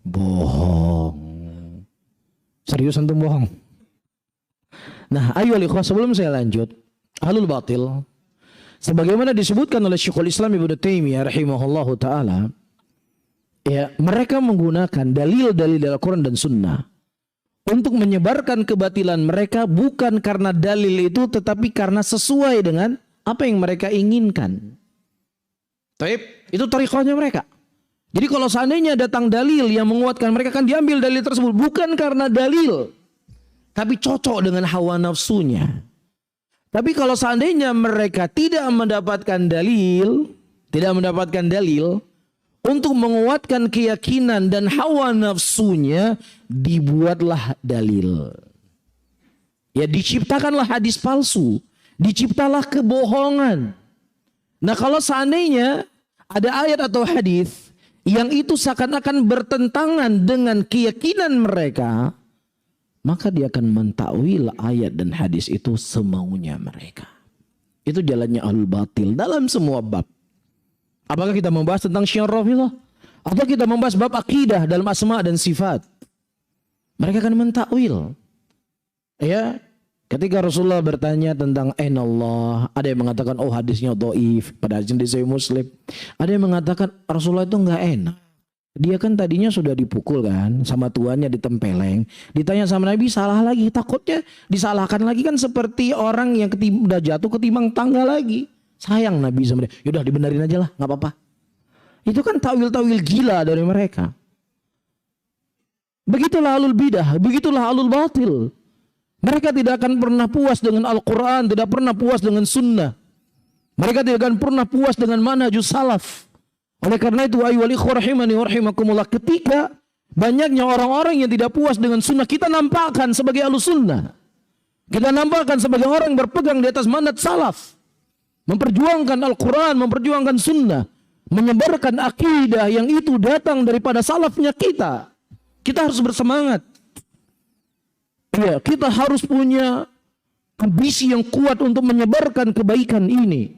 Bohong. Serius antum bohong? Nah, ayo ikhwah, sebelum saya lanjut, ahlul batil, sebagaimana disebutkan oleh Syekhul Islam Ibnu Taimiyah rahimahullahu ta'ala, ya, mereka menggunakan dalil-dalil dari Al-Quran dan Sunnah untuk menyebarkan kebatilan mereka, bukan karena dalil itu, tetapi karena sesuai dengan apa yang mereka inginkan. Taib, itu tarikhahnya mereka. Jadi kalau seandainya datang dalil yang menguatkan, mereka akan diambil dalil tersebut bukan karena dalil, tapi cocok dengan hawa nafsunya. Tapi kalau seandainya mereka tidak mendapatkan dalil untuk menguatkan keyakinan dan hawa nafsunya, dibuatlah dalil. Ya, diciptakanlah hadis palsu, diciptalah kebohongan. Nah, kalau seandainya ada ayat atau hadis yang itu seakan-akan bertentangan dengan keyakinan mereka, maka dia akan mentakwil ayat dan hadis itu semaunya mereka. Itu jalannya ahlul batil dalam semua bab. Apakah kita membahas tentang syiar Rafidhah atau kita membahas bab akidah dalam asma dan sifat, mereka akan mentakwil. Ya, ketika Rasulullah bertanya tentang Allah, ada yang mengatakan oh hadisnya dhaif, pada hadis di Sahih Muslim. Ada yang mengatakan Rasulullah itu enggak enak. Dia kan tadinya sudah dipukul kan sama tuannya, ditempeleng. Ditanya sama Nabi, salah lagi. Takutnya disalahkan lagi, kan seperti orang yang udah jatuh ketimbang tangga lagi. Sayang Nabi sama dia. Yaudah dibenerin aja lah, gak apa-apa. Itu kan tawil-tawil gila dari mereka. Begitulah alul bidah, begitulah alul batil. Mereka tidak akan pernah puas dengan Al-Quran, tidak pernah puas dengan sunnah. Mereka tidak akan pernah puas dengan manhajus salaf. Oleh karena itu, ayyuhal ikhwah rahimani wa rahimakumullah, ketika banyaknya orang-orang yang tidak puas dengan sunnah, kita nampakkan sebagai ahlus sunnah. Kita nampakkan sebagai orang yang berpegang di atas manhaj salaf. Memperjuangkan Al-Quran, memperjuangkan sunnah. Menyebarkan akidah yang itu datang daripada salafnya kita. Kita harus bersemangat. Ya, kita harus punya ambisi yang kuat untuk menyebarkan kebaikan ini.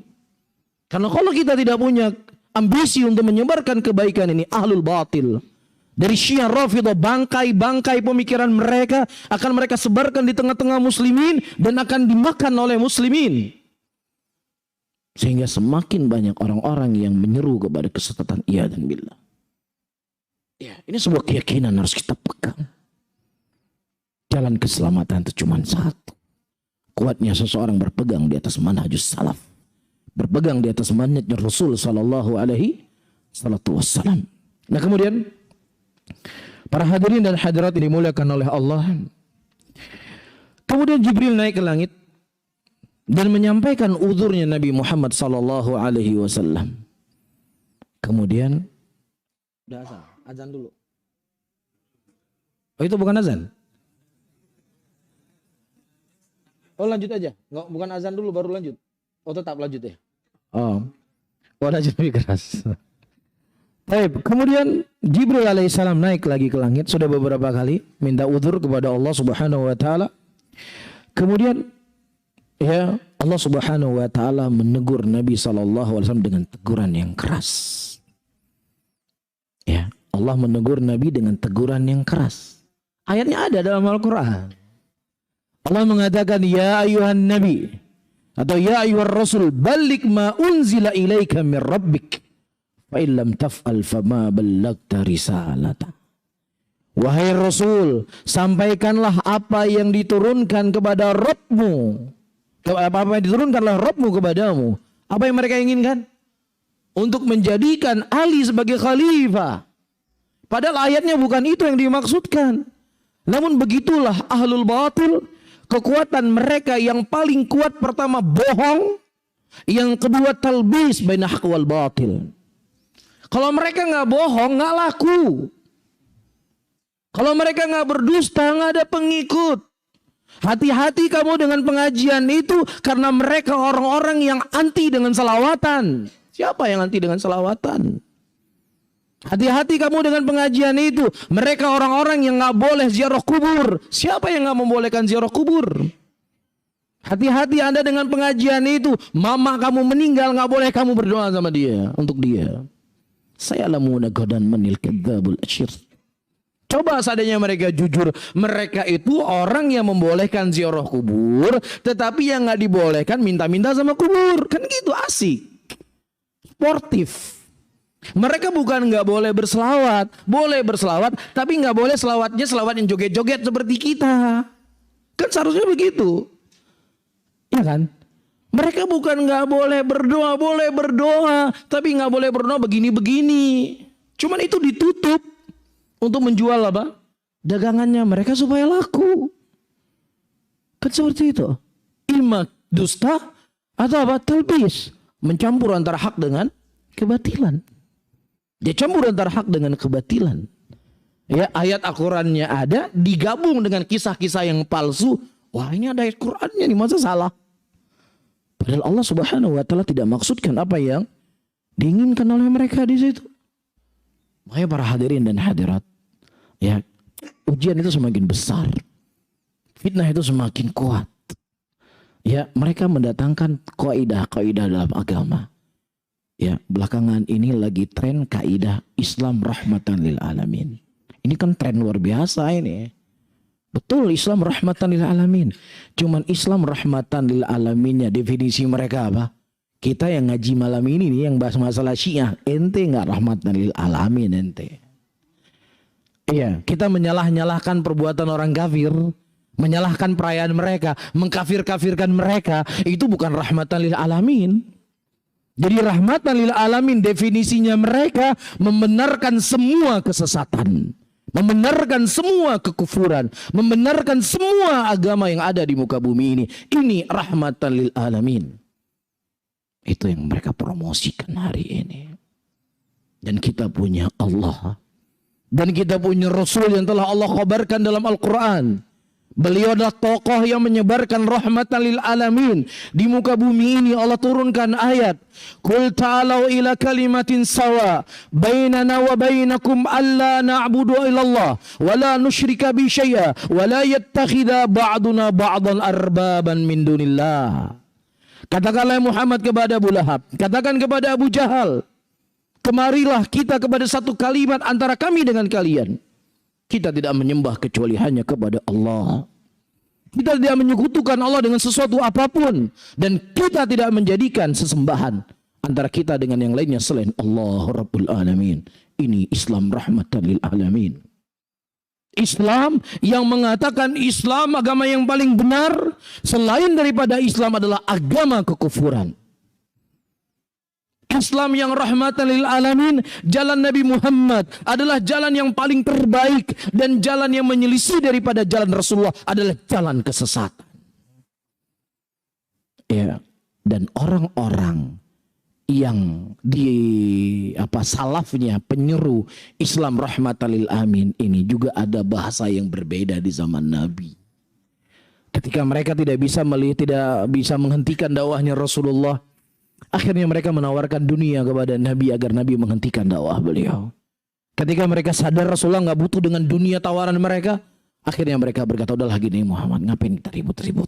Karena kalau kita tidak punya ambisi untuk menyebarkan kebaikan ini, ahlul batil dari Syiah Rafidhah, bangkai-bangkai pemikiran mereka akan mereka sebarkan di tengah-tengah muslimin dan akan dimakan oleh muslimin. Sehingga semakin banyak orang-orang yang menyeru kepada kesesatan, iya dan billah. Ya, ini sebuah keyakinan harus kita pegang. Jalan keselamatan itu cuma satu. Kuatnya seseorang berpegang di atas manhajus salaf. berpegang di atas manhajnya Rasul sallallahu alaihi wasallam. Nah, kemudian para hadirin dan hadirat yang dimuliakan oleh Allah, kemudian Jibril naik ke langit dan menyampaikan uzurnya Nabi Muhammad sallallahu alaihi wasallam. Kemudian udah azan dulu. Oh, itu bukan azan. Oh, lanjut aja. Enggak, bukan azan dulu baru lanjut. Oh, tetap lanjut ya. Oh, lanjut lebih keras. Baik, kemudian Jibril alaihissalam naik lagi ke langit sudah beberapa kali minta uzur kepada Allah Subhanahu wa taala. Kemudian ya Allah Subhanahu wa taala menegur Nabi sallallahu alaihi wasallam dengan teguran yang keras. Ya, Allah menegur Nabi dengan teguran yang keras. Ayatnya ada dalam Al-Qur'an. Allah mengatakan ya ayuhan nabi atau ya ayuhar rasul balligh ma unzila ilaika min rabbik fa illam taf'al fama ballagta risalata. Wahai Rasul, sampaikanlah apa yang diturunkan kepada Rabbmu. Apa yang diturunkan oleh Rabbmu kepadamu. Apa yang mereka inginkan? Untuk menjadikan Ali sebagai khalifah. Padahal ayatnya bukan itu yang dimaksudkan. Namun begitulah ahlul batil. Kekuatan mereka yang paling kuat pertama bohong. Yang kedua talbis baina haqq wal batil. Kalau mereka nggak bohong, nggak laku. Kalau mereka nggak berdusta, nggak ada pengikut. Hati-hati kamu dengan pengajian itu karena mereka orang-orang yang anti dengan selawatan. Siapa yang anti dengan selawatan? Hati-hati kamu dengan pengajian itu. Mereka orang-orang yang nggak boleh ziarah kubur. Siapa yang nggak membolehkan ziarah kubur? Hati-hati Anda dengan pengajian itu. Mama kamu meninggal nggak boleh kamu berdoa sama dia, untuk dia. Saya lamuna godan manil kadzabul asyir. Coba seandainya mereka jujur, mereka itu orang yang membolehkan ziarah kubur, tetapi yang nggak dibolehkan minta-minta sama kubur, kan gitu asik, sportif. Mereka bukan nggak boleh berselawat, boleh berselawat, tapi nggak boleh selawatnya selawat yang joget-joget seperti kita, kan seharusnya begitu, ya kan? Mereka bukan nggak boleh berdoa, tapi nggak boleh berdoa begini-begini. Cuman itu ditutup untuk menjual apa? Dagangannya mereka supaya laku. Kan seperti itu. Imma dusta atau apa? Talbis. Mencampur antara hak dengan kebatilan. Dia campur antara hak dengan kebatilan. Ya, ayat Al-Qur'annya ada, digabung dengan kisah-kisah yang palsu. Wah, ini ada ayat Qur'annya nih, masa salah? Padahal Allah Subhanahu wa taala tidak maksudkan apa yang diinginkan oleh mereka di situ. Makanya para hadirin dan hadirat, ya, ujian itu semakin besar, fitnah itu semakin kuat. Ya, mereka mendatangkan kaidah-kaidah dalam agama. Ya, belakangan ini lagi tren kaidah Islam rahmatan lil alamin. Ini kan tren luar biasa ini. Betul, Islam rahmatan lil alamin. Cuman Islam rahmatan lil alaminnya definisi mereka apa? Kita yang ngaji malam ini nih yang bahas masalah Syiah, ente nggak rahmatan lil alamin ente. Iya, kita menyalah-nyalahkan perbuatan orang kafir, menyalahkan perayaan mereka, mengkafir-kafirkan mereka, itu bukan rahmatan lil alamin. Jadi rahmatan lil alamin definisinya mereka membenarkan semua kesesatan, membenarkan semua kekufuran, membenarkan semua agama yang ada di muka bumi ini. Ini rahmatan lil alamin. Itu yang mereka promosikan hari ini. Dan kita punya Allah. Dan kita punya Rasul yang telah Allah khabarkan dalam Al-Quran. Beliau adalah tokoh yang menyebarkan rahmatan lil alamin. Di muka bumi ini Allah turunkan ayat. Qul ta'alau ila kalimatin sawa. Bainana wa bainakum alla na'budu illallah. Wa la nusyrika bi syai'a. Wa la yattakhidha ba'duna ba'dan arbaban min dunillah. Katakanlah Muhammad kepada Abu Lahab. Katakan kepada Abu Jahal. Kemarilah kita kepada satu kalimat antara kami dengan kalian. Kita tidak menyembah kecuali hanya kepada Allah. Kita tidak menyekutukan Allah dengan sesuatu apapun. Dan kita tidak menjadikan sesembahan antara kita dengan yang lainnya selain Allah Rabbul Alamin. Ini Islam rahmatan lil alamin. Islam yang mengatakan Islam agama yang paling benar. Selain daripada Islam adalah agama kekufuran. Islam yang rahmatan lil alamin, jalan Nabi Muhammad adalah jalan yang paling terbaik, dan jalan yang menyelisih daripada jalan Rasulullah adalah jalan kesesatan. Ya, dan orang-orang yang salafnya penyeru Islam rahmatan lil alamin ini juga ada bahasa yang berbeda di zaman Nabi. Ketika mereka tidak bisa menghentikan dakwahnya Rasulullah, akhirnya mereka menawarkan dunia kepada Nabi agar Nabi menghentikan dakwah beliau. Ketika mereka sadar Rasulullah nggak butuh dengan dunia tawaran mereka, akhirnya mereka berkata, udahlah gini Muhammad, ngapain kita ribut-ribut?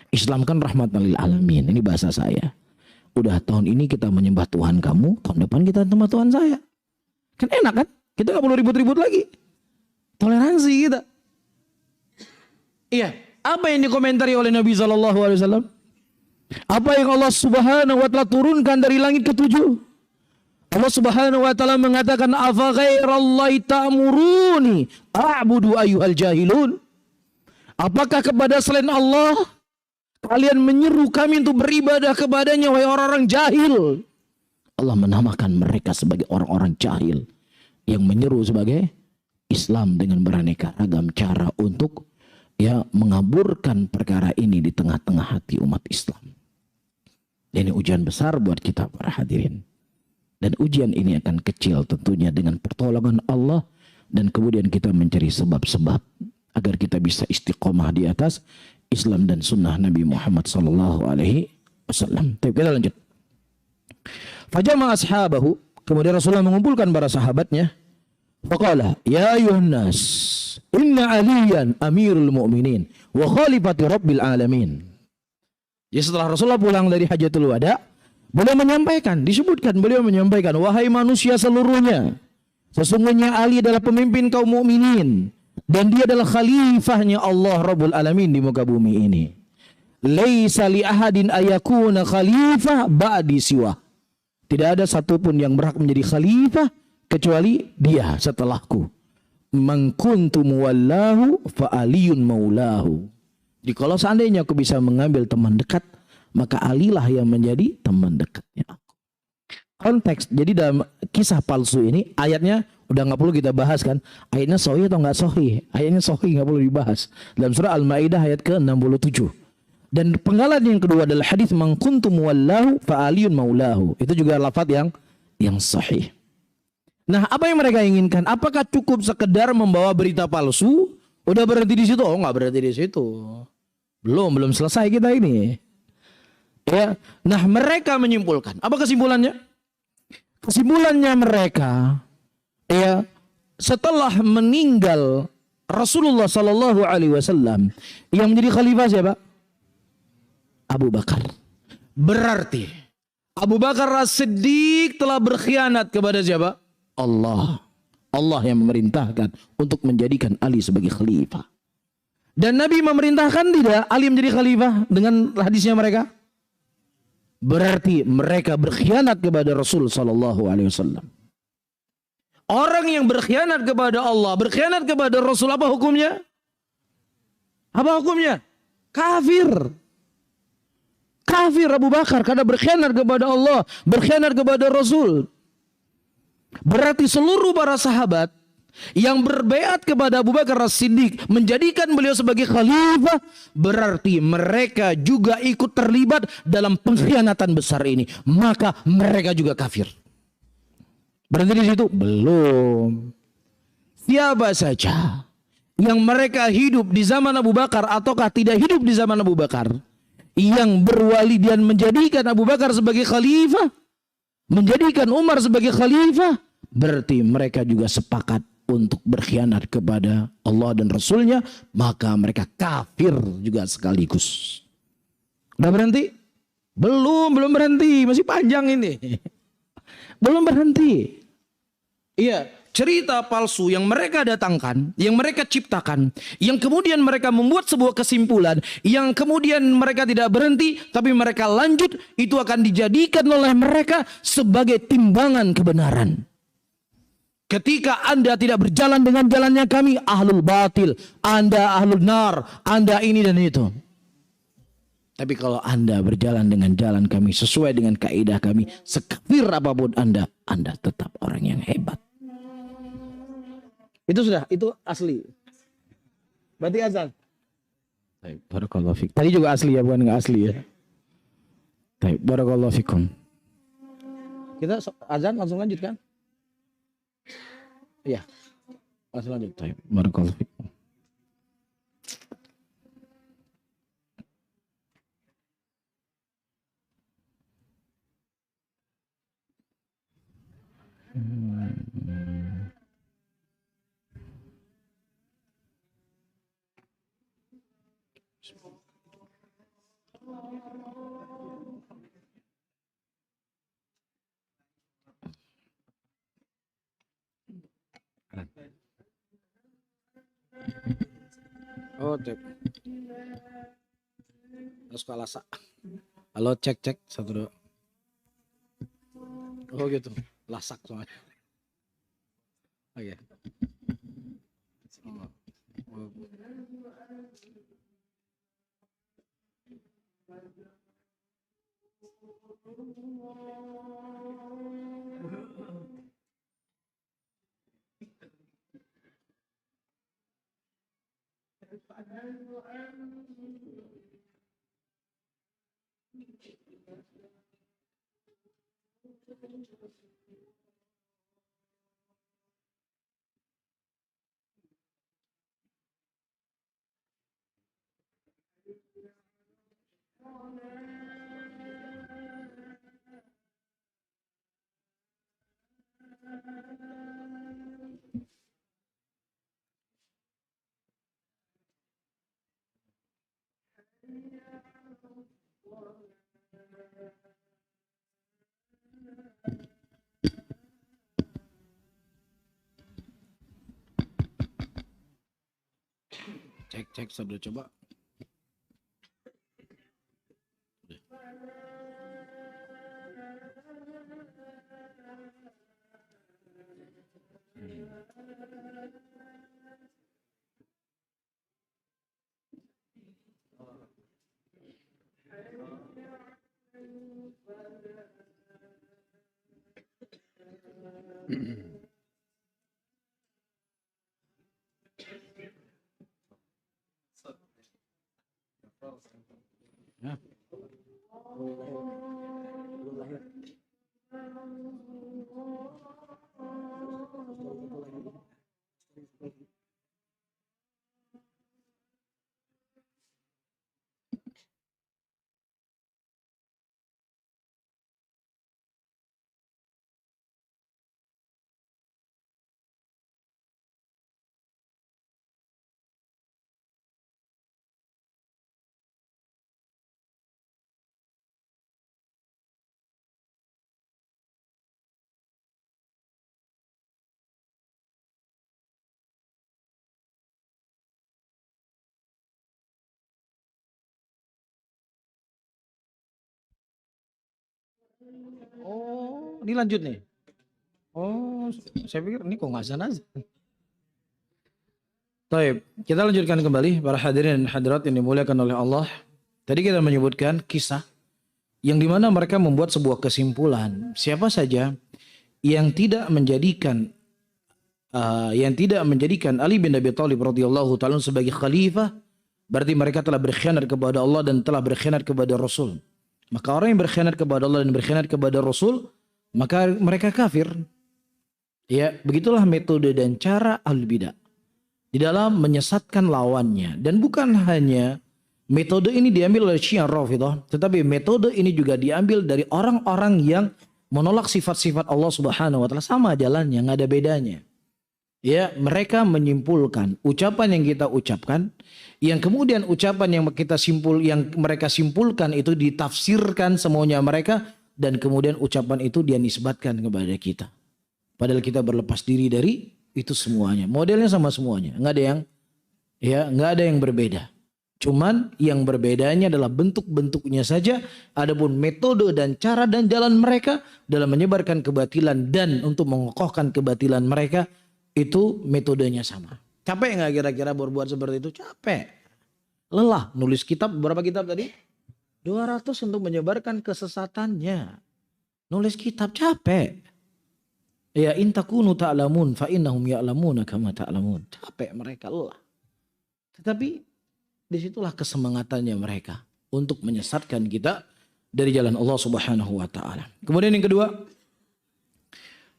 Islam kan rahmatan lil alamin, ini bahasa saya. Udah tahun ini kita menyembah Tuhan kamu, tahun depan kita menyembah Tuhan saya. Kan enak kan? Kita nggak perlu ribut-ribut lagi. Toleransi kita. Iya. Apa yang dikomentari oleh Nabi SAW? Apa yang Allah Subhanahu wa Ta'ala turunkan dari langit ketujuh? Allah Subhanahu wa Ta'ala mengatakan, afa ghairallahi ta'muruni a'budu ayyuhal jahilun. Apakah kepada selain Allah kalian menyeru kami untuk beribadah kepadanya, wahai orang-orang jahil? Allah menamakan mereka sebagai orang-orang jahil yang menyeru sebagai Islam dengan beraneka ragam cara untuk mengaburkan perkara ini di tengah-tengah hati umat Islam. Ini ujian besar buat kita para hadirin. Dan ujian ini akan kecil tentunya dengan pertolongan Allah, dan kemudian kita mencari sebab-sebab agar kita bisa istiqomah di atas Islam dan sunnah Nabi Muhammad sallallahu alaihi wasallam. Kita lanjut. Fajama ashabahu, kemudian Rasulullah mengumpulkan para sahabatnya. Faqala, ya ayuhan nas, inna aliyan amirul mu'minin wa khalifati rabbil alamin. Ya, setelah Rasulullah pulang dari Hajatul Wada, beliau menyampaikan, wahai manusia seluruhnya, sesungguhnya Ali adalah pemimpin kaum mukminin dan dia adalah khalifahnya Allah Rabbul Alamin di muka bumi ini. Laisa li ahadin ayakuna khalifah ba'di siwa. Tidak ada satupun yang berhak menjadi khalifah kecuali dia setelahku. Man kuntu muwallahu fa aliyun maulahu. Jadi kalau seandainya aku bisa mengambil teman dekat, maka Alilah yang menjadi teman dekatnya aku. Konteks, jadi dalam kisah palsu ini, ayatnya udah nggak perlu kita bahas kan. Ayatnya sahih atau nggak sahih? Ayatnya sahih, nggak perlu dibahas. Dalam surah Al-Maidah ayat ke-67. Dan penggalan yang kedua adalah hadis man kuntu muwallahu fa aliyun maulahu. Itu juga lafaz yang sahih. Nah, apa yang mereka inginkan? Apakah cukup sekedar membawa berita palsu? Udah berhenti di situ? Oh, nggak berhenti di situ. Belum selesai kita ini. Ya, nah mereka menyimpulkan. Apa kesimpulannya? Kesimpulannya mereka, setelah meninggal Rasulullah Sallallahu Alaihi Wasallam, yang menjadi khalifah siapa? Abu Bakar. Berarti Abu Bakar As-Siddiq telah berkhianat kepada siapa? Allah. Allah yang memerintahkan untuk menjadikan Ali sebagai khalifah. Dan Nabi memerintahkan tidak Ali menjadi khalifah dengan hadisnya mereka? Berarti mereka berkhianat kepada Rasul Sallallahu Alaihi Wasallam. Orang yang berkhianat kepada Allah, berkhianat kepada Rasul, apa hukumnya? Apa hukumnya? Kafir. Kafir Abu Bakar karena berkhianat kepada Allah, berkhianat kepada Rasul. Berarti seluruh para sahabat yang berbaiat kepada Abu Bakar As-Siddiq menjadikan beliau sebagai khalifah, berarti mereka juga ikut terlibat dalam pengkhianatan besar ini. Maka mereka juga kafir. Berhenti di situ? Belum. Siapa saja yang mereka hidup di zaman Abu Bakar ataukah tidak hidup di zaman Abu Bakar, yang berwali dan menjadikan Abu Bakar sebagai khalifah, menjadikan Umar sebagai khalifah, berarti mereka juga sepakat untuk berkhianat kepada Allah dan Rasulnya, maka mereka kafir juga sekaligus. Udah berhenti? Belum berhenti, masih panjang ini. Belum berhenti. Iya, cerita palsu yang mereka datangkan, yang mereka ciptakan, yang kemudian mereka membuat sebuah kesimpulan, yang kemudian mereka tidak berhenti, tapi mereka lanjut, itu akan dijadikan oleh mereka sebagai timbangan kebenaran. Ketika Anda tidak berjalan dengan jalannya kami, ahlul batil, Anda ahlul nar, Anda ini dan itu. Tapi kalau Anda berjalan dengan jalan kami, sesuai dengan kaidah kami, sekafir apapun Anda tetap orang yang hebat. Itu sudah, itu asli. Berarti azan. Barakallahu fikum. Tadi juga asli ya, bukan nggak asli ya. Barakallahu fikum. Kita azan langsung lanjut kan? Iya. Langsung lanjut. Barakallahu fikum. Oh, tep. Suka lasak. Halo, cek 1 2. Oh gitu, lasak soalnya. Oh iya. Cek sambil coba. Ya. Oh, ini lanjut nih. Oh, saya pikir ini kok nggak azan. Baik, kita lanjutkan kembali para hadirin dan hadirat yang dimuliakan oleh Allah. Tadi kita menyebutkan kisah yang dimana mereka membuat sebuah kesimpulan. Siapa saja yang tidak menjadikan Ali bin Abi Thalib radhiyallahu taala sebagai khalifah, berarti mereka telah berkhianat kepada Allah dan telah berkhianat kepada Rasul. Maka orang yang berkhianat kepada Allah dan berkhianat kepada Rasul, maka mereka kafir. Ya, begitulah metode dan cara al-bidah di dalam menyesatkan lawannya. Dan bukan hanya metode ini diambil oleh Syiah Rafidhah, tetapi metode ini juga diambil dari orang-orang yang menolak sifat-sifat Allah Subhanahu wa taala. Sama jalannya, nggak ada bedanya. Ya, mereka menyimpulkan ucapan yang kita ucapkan, yang kemudian ucapan yang mereka simpulkan itu ditafsirkan semuanya mereka, dan kemudian ucapan itu dia nisbatkan kepada kita. Padahal kita berlepas diri dari itu semuanya. Modelnya sama semuanya, nggak ada yang berbeda. Cuman yang berbedanya adalah bentuk-bentuknya saja. Adapun metode dan cara dan jalan mereka dalam menyebarkan kebatilan dan untuk mengokohkan kebatilan mereka, itu metodenya sama. Capek nggak kira-kira berbuat seperti itu? Capek. Lelah. Nulis kitab, berapa kitab tadi? 200 untuk menyebarkan kesesatannya. Nulis kitab capek. Ya in takunu ta'lamun fa innahum ya'lamuna kama ta'lamun. Capek mereka, lelah. Tetapi disitulah kesemangatannya mereka untuk menyesatkan kita dari jalan Allah Subhanahu wa taala. Kemudian yang kedua,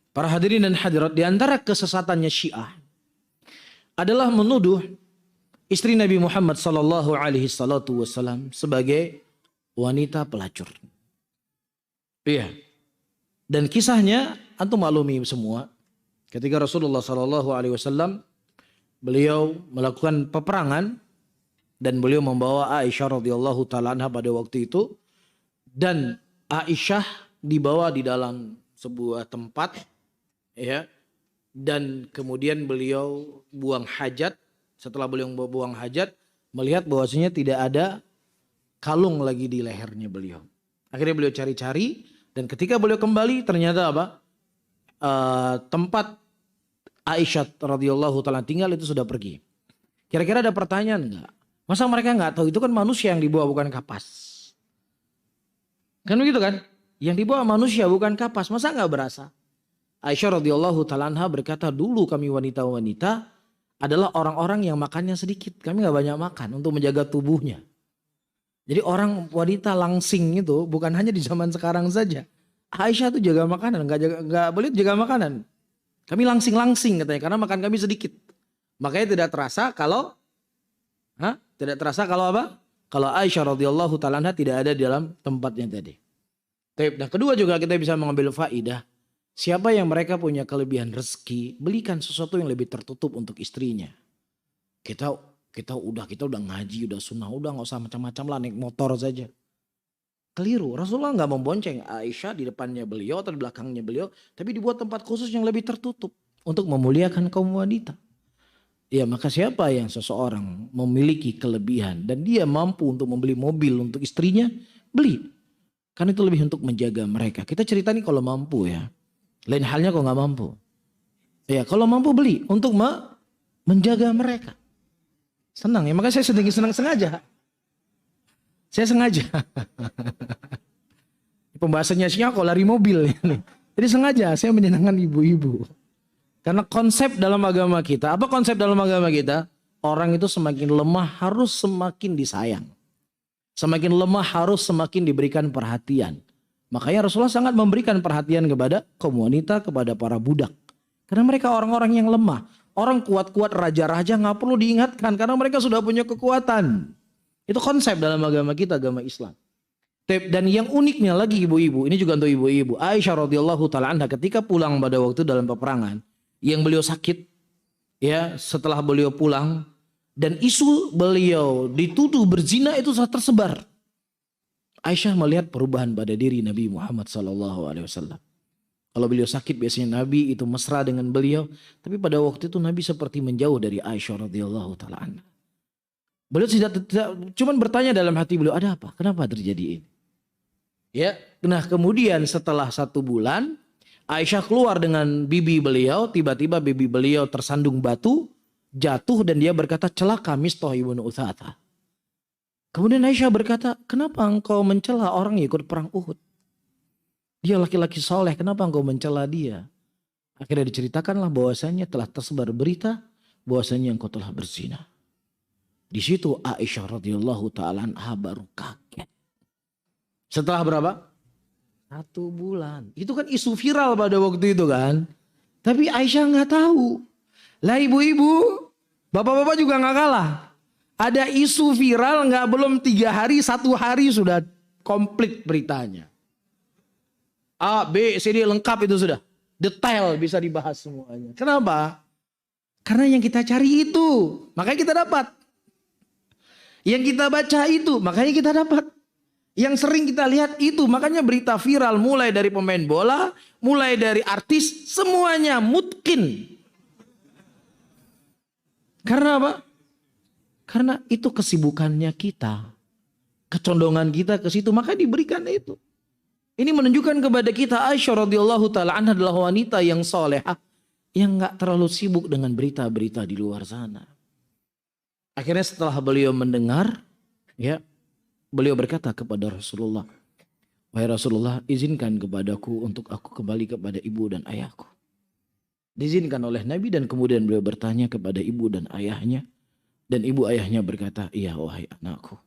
para hadirin dan hadirat, di antara kesesatannya Syiah adalah menuduh istri Nabi Muhammad sallallahu alaihi wasallam sebagai wanita pelacur. Iya. Dan kisahnya antum maklumi semua. Ketika Rasulullah sallallahu alaihi wasallam beliau melakukan peperangan dan beliau membawa Aisyah radhiyallahu taala anha pada waktu itu, dan Aisyah dibawa di dalam sebuah tempat, ya, dan kemudian beliau buang hajat. Setelah beliau buang hajat, melihat bahwasanya tidak ada kalung lagi di lehernya beliau. Akhirnya beliau cari-cari, dan ketika beliau kembali ternyata apa? Tempat Aisyah radhiyallahu taala tinggal itu sudah pergi. Kira-kira ada pertanyaan enggak? Masa mereka enggak tahu itu kan manusia yang dibawa bukan kapas? Kan begitu kan? Yang dibawa manusia bukan kapas, masa enggak berasa? Aisyah radhiyallahu taala anha berkata, dulu kami wanita-wanita adalah orang-orang yang makannya sedikit. Kami enggak banyak makan untuk menjaga tubuhnya. Jadi orang wanita langsing itu bukan hanya di zaman sekarang saja. Aisyah tuh jaga makanan, enggak boleh jaga makanan. Kami langsing-langsing katanya karena makan kami sedikit. Makanya tidak terasa kalau apa? Kalau Aisyah radhiyallahu taala anha tidak ada di dalam tempatnya tadi. Nah, kedua juga kita bisa mengambil faidah. Siapa yang mereka punya kelebihan rezeki, belikan sesuatu yang lebih tertutup untuk istrinya. Kita udah ngaji, udah sunnah, udah nggak usah macam-macam lah, naik motor saja. Keliru. Rasulullah nggak membonceng Aisyah di depannya beliau atau di belakangnya beliau, tapi dibuat tempat khusus yang lebih tertutup untuk memuliakan kaum wanita. Ya, maka siapa yang seseorang memiliki kelebihan dan dia mampu untuk membeli mobil untuk istrinya, beli. Karena itu lebih untuk menjaga mereka. Kita cerita nih kalau mampu ya. Lain halnya kalau nggak mampu. Ya, kalau mampu beli untuk menjaga mereka. Senang ya, makanya saya senang sengaja. Saya sengaja. Pembahasannya Syiah kok lari mobil ini. Jadi sengaja saya menyenangkan ibu-ibu. Karena konsep dalam agama kita, apa konsep dalam agama kita? Orang itu semakin lemah harus semakin disayang. Semakin lemah harus semakin diberikan perhatian. Makanya Rasulullah sangat memberikan perhatian kepada kaum wanita, kepada para budak. Karena mereka orang-orang yang lemah. Orang kuat-kuat raja-raja nggak perlu diingatkan karena mereka sudah punya kekuatan. Itu konsep dalam agama kita, agama Islam. Dan yang uniknya lagi ibu-ibu, ini juga untuk ibu-ibu. Aisyah radhiyallahu taala anha ketika pulang pada waktu dalam peperangan, yang beliau sakit, ya, setelah beliau pulang dan isu beliau dituduh berzina itu sudah tersebar. Aisyah melihat perubahan pada diri Nabi Muhammad SAW. Kalau beliau sakit biasanya Nabi itu mesra dengan beliau, tapi pada waktu itu Nabi seperti menjauh dari Aisyah radhiyallahu taala anha. Beliau tidak cuma bertanya dalam hati beliau, ada apa? Kenapa terjadi ini? Ya, nah kemudian setelah 1 bulan Aisyah keluar dengan bibi beliau, tiba-tiba bibi beliau tersandung batu, jatuh dan dia berkata, celaka Mistah ibnu Utsatha. Kemudian Aisyah berkata, kenapa engkau mencela orang yang ikut perang Uhud? Dia laki-laki soleh, kenapa engkau mencela dia? Akhirnya diceritakanlah bahwasanya telah tersebar berita bahwasanya engkau telah berzina. Di situ Aisyah radhiyallahu taala anha baru kaget. Setelah berapa? 1 bulan. Itu kan isu viral pada waktu itu kan. Tapi Aisyah nggak tahu. Lah ibu-ibu, bapak-bapak juga nggak kalah. Ada isu viral nggak belum 3 hari, 1 hari sudah komplit beritanya. A, B, C, D lengkap itu sudah. Detail bisa dibahas semuanya. Kenapa? Karena yang kita cari itu. Makanya kita dapat. Yang kita baca itu. Makanya kita dapat. Yang sering kita lihat itu. Makanya berita viral mulai dari pemain bola. Mulai dari artis. Semuanya mungkin. Karena apa? Karena itu kesibukannya kita. Kecondongan kita ke situ. Maka diberikan itu. Ini menunjukkan kepada kita Aisyah radhiyallahu taala anha adalah wanita yang solehah, yang nggak terlalu sibuk dengan berita-berita di luar sana. Akhirnya setelah beliau mendengar, ya, Beliau berkata kepada Rasulullah, "Wahai Rasulullah, izinkan kepadaku untuk aku kembali kepada ibu dan ayahku." Diizinkan oleh Nabi dan kemudian beliau bertanya kepada ibu dan ayahnya. Dan ibu ayahnya berkata, "Iya wahai anakku."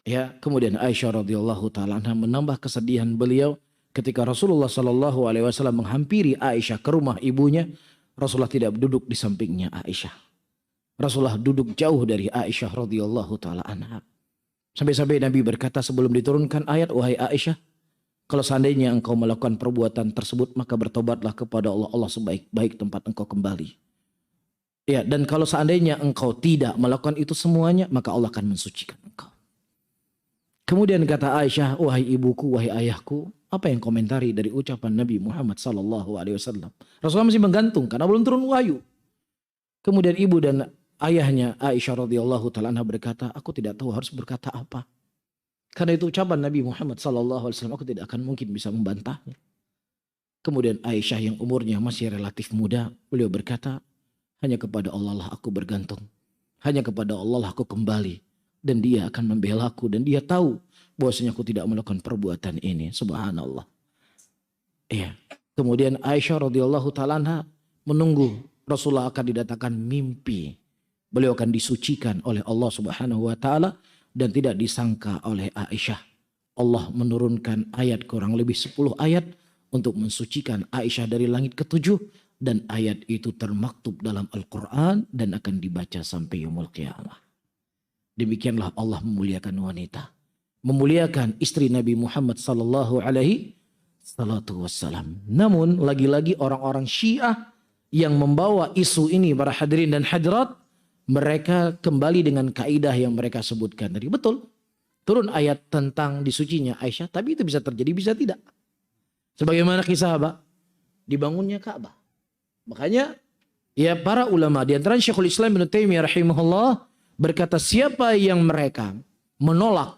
Ya, kemudian Aisyah radhiyallahu taala anha menambah kesedihan beliau ketika Rasulullah sallallahu alaihi wasallam menghampiri Aisyah ke rumah ibunya. Rasulullah tidak duduk di sampingnya Aisyah. Rasulullah duduk jauh dari Aisyah radhiyallahu taala anha. Sampai-sampai Nabi berkata sebelum diturunkan ayat, "Wahai Aisyah, kalau seandainya engkau melakukan perbuatan tersebut, maka bertobatlah kepada Allah. Allah sebaik-baik tempat engkau kembali. Ya, dan kalau seandainya engkau tidak melakukan itu semuanya, maka Allah akan mensucikan engkau." Kemudian kata Aisyah, "Wahai ibuku, wahai ayahku, apa yang komentari dari ucapan Nabi Muhammad sallallahu alaihi wasallam?" Rasulullah masih menggantung karena belum turun wahyu. Kemudian ibu dan ayahnya Aisyah radhiyallahu taala anha berkata, "Aku tidak tahu harus berkata apa. Karena itu ucapan Nabi Muhammad sallallahu alaihi wasallam, aku tidak akan mungkin bisa membantahnya." Kemudian Aisyah yang umurnya masih relatif muda, beliau berkata, "Hanya kepada Allah lah aku bergantung. Hanya kepada Allah lah aku kembali. Dan dia akan membela aku. Dan dia tahu bahwasanya aku tidak melakukan perbuatan ini." Subhanallah. Iya. Kemudian Aisyah radhiyallahu taala anha menunggu Rasulullah akan didatangkan mimpi. Beliau akan disucikan oleh Allah Subhanahu wa taala dan tidak disangka oleh Aisyah. Allah menurunkan ayat kurang lebih 10 ayat untuk mensucikan Aisyah dari langit ketujuh, dan ayat itu termaktub dalam Al-Qur'an dan akan dibaca sampai yaumul qiyamah. Demikianlah Allah memuliakan wanita, memuliakan istri Nabi Muhammad sallallahu alaihi wasallam. Namun lagi-lagi orang-orang Syiah yang membawa isu ini, para hadirin dan hadirat, mereka kembali dengan kaidah yang mereka sebutkan tadi. Betul, turun ayat tentang disucinya Aisyah, tapi itu bisa terjadi, bisa tidak. Sebagaimana kisah apa? Dibangunnya Ka'bah. Makanya ya para ulama, di antara Syekhul Islam Ibnu Taimiyah rahimahullah berkata, siapa yang mereka menolak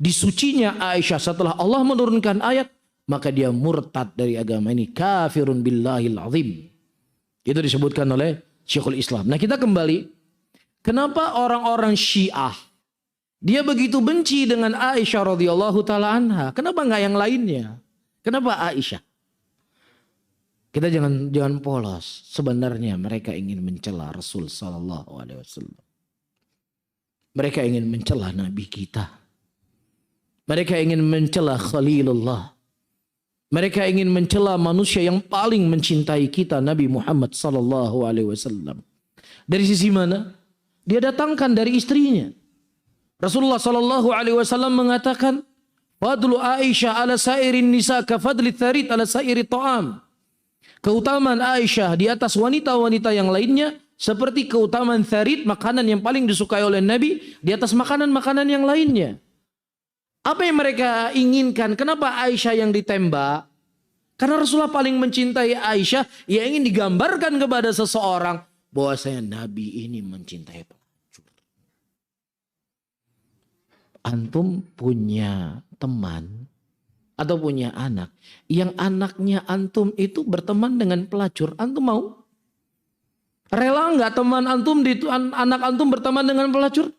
disucinya Aisyah setelah Allah menurunkan ayat, maka dia murtad dari agama ini, kafirun billahil azim. Itu disebutkan oleh Syekhul Islam. Nah, kita kembali, kenapa orang-orang Syiah dia begitu benci dengan Aisyah radhiyallahu taala anha? Kenapa nggak yang lainnya? Kenapa Aisyah? Kita jangan polos. Sebenarnya mereka ingin mencela Rasul sallallahu alaihi wasallam. Mereka ingin mencela Nabi kita. Mereka ingin mencela Khalilullah. Mereka ingin mencela manusia yang paling mencintai kita, Nabi Muhammad sallallahu alaihi wasallam. Dari sisi mana? Dia datangkan dari istrinya. Rasulullah sallallahu alaihi wasallam mengatakan, "Fadlu Aisyah ala sairin nisa ka fadli tharid ala sairi ta'am." Keutamaan Aisyah di atas wanita-wanita yang lainnya seperti keutamaan tharid, makanan yang paling disukai oleh Nabi, di atas makanan-makanan yang lainnya. Apa yang mereka inginkan? Kenapa Aisyah yang ditembak? Karena Rasulullah paling mencintai Aisyah, yang ingin digambarkan kepada seseorang bahwasanya Nabi ini mencintai pelacur. Antum punya teman atau punya anak yang anaknya antum itu berteman dengan pelacur, antum mau? Rela nggak teman antum anak antum berteman dengan pelacur?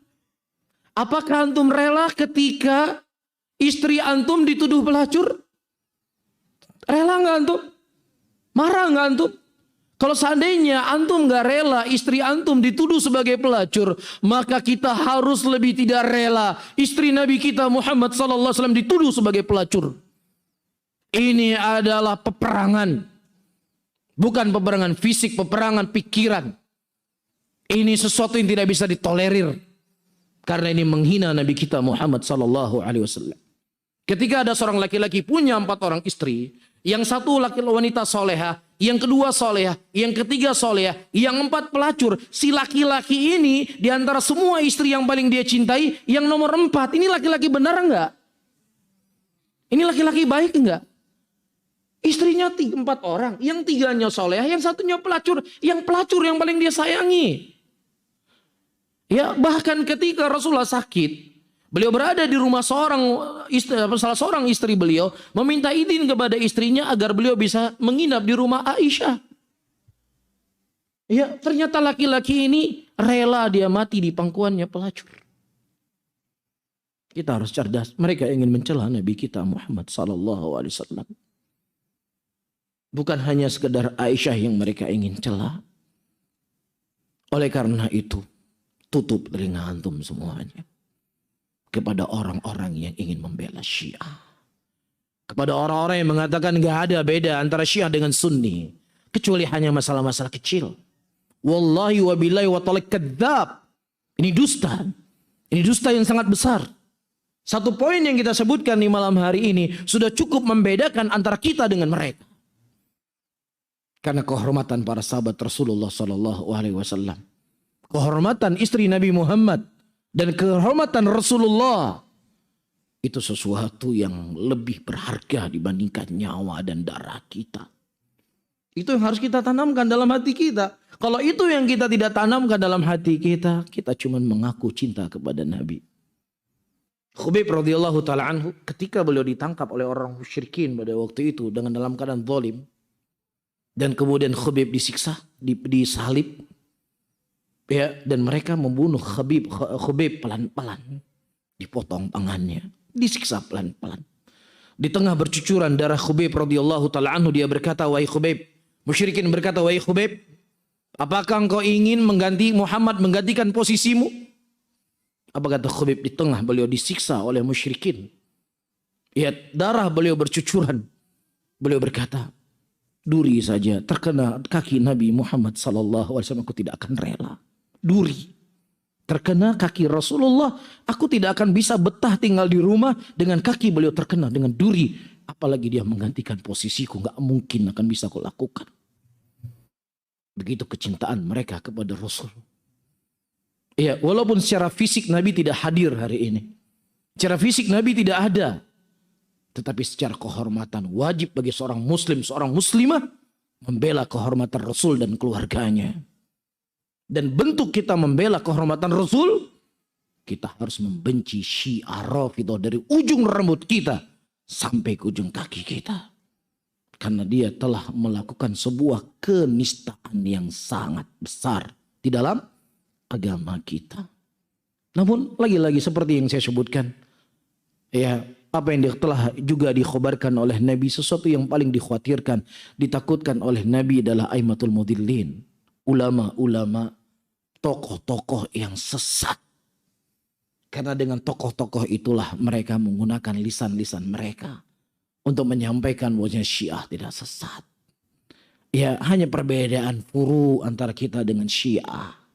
Apakah antum rela ketika istri antum dituduh pelacur? Rela nggak antum? Marah nggak antum? Kalau seandainya antum nggak rela istri antum dituduh sebagai pelacur, maka kita harus lebih tidak rela istri Nabi kita Muhammad sallallahu alaihi wasallam dituduh sebagai pelacur. Ini adalah peperangan. Bukan peperangan fisik, peperangan pikiran. Ini sesuatu yang tidak bisa ditolerir. Karena ini menghina Nabi kita Muhammad sallallahu alaihi wasallam. Ketika ada seorang laki-laki punya 4 orang istri, yang satu wanita soleha, yang kedua soleha, yang ketiga soleha, yang 4 pelacur. Si laki-laki ini di antara semua istri yang paling dia cintai, yang nomor 4, ini laki-laki benar enggak? Ini laki-laki baik enggak? Istrinya 4 orang, yang 3-nya soleha, yang 1-nya pelacur. Yang pelacur yang paling dia sayangi. Ya, bahkan ketika Rasulullah sakit, beliau berada di rumah salah seorang istri beliau, meminta izin kepada istrinya agar beliau bisa menginap di rumah Aisyah. Ya, ternyata laki-laki ini rela dia mati di pangkuannya pelacur. Kita harus cerdas. Mereka ingin mencela Nabi kita Muhammad sallallahu alaihi wasallam. Bukan hanya sekedar Aisyah yang mereka ingin cela. Oleh karena itu, tutup telinga antum semuanya kepada orang-orang yang ingin membela Syiah. Kepada orang-orang yang mengatakan gak ada beda antara Syiah dengan Sunni, kecuali hanya masalah-masalah kecil. Wallahi wa billahi wa ta'ala kadzab. Ini dusta. Ini dusta yang sangat besar. Satu poin yang kita sebutkan di malam hari ini sudah cukup membedakan antara kita dengan mereka. Karena kehormatan para sahabat Rasulullah sallallahu alaihi wasallam, kehormatan istri Nabi Muhammad dan kehormatan Rasulullah itu sesuatu yang lebih berharga dibandingkan nyawa dan darah kita. Itu yang harus kita tanamkan dalam hati kita. Kalau itu yang kita tidak tanamkan dalam hati kita, kita cuma mengaku cinta kepada Nabi. Khubayb radhiyallahu taala anhu, ketika beliau ditangkap oleh orang musyrikin pada waktu itu dengan dalam keadaan zalim, dan kemudian Khubayb disiksa, disalib, ya, dan mereka membunuh Khubayb pelan-pelan, dipotong tangannya, disiksa pelan-pelan. Di tengah bercucuran darah Khubayb radhiyallahu taala anhu, dia berkata, "Wahai Khubayb," musyrikin berkata, "Wahai Khubayb, apakah engkau ingin Muhammad menggantikan posisimu?" Apa kata Khubayb? Di tengah beliau disiksa oleh musyrikin, ya, darah beliau bercucuran, beliau berkata, "Duri saja terkena kaki Nabi Muhammad sallallahu alaihi wasallam, aku tidak akan rela. Duri terkena kaki Rasulullah, aku tidak akan bisa betah tinggal di rumah dengan kaki beliau terkena dengan duri. Apalagi dia menggantikan posisiku, nggak mungkin akan bisa aku lakukan." Begitu kecintaan mereka kepada Rasul. Ya, walaupun secara fisik Nabi tidak hadir hari ini, secara fisik Nabi tidak ada, tetapi secara kehormatan wajib bagi seorang muslim, seorang muslimah membela kehormatan Rasul dan keluarganya. Dan bentuk kita membela kehormatan Rasul, kita harus membenci Syiah Rafidhah dari ujung rambut kita sampai ke ujung kaki kita. Karena dia telah melakukan sebuah kenistaan yang sangat besar di dalam agama kita. Namun lagi-lagi seperti yang saya sebutkan, ya, apa yang telah juga dikhabarkan oleh Nabi, sesuatu yang paling dikhawatirkan, ditakutkan oleh Nabi adalah aimatul mudillin, ulama-ulama, tokoh-tokoh yang sesat. Karena dengan tokoh-tokoh itulah mereka menggunakan lisan-lisan mereka untuk menyampaikan bahwa Syiah tidak sesat. Ya, hanya perbedaan furu antara kita dengan Syiah.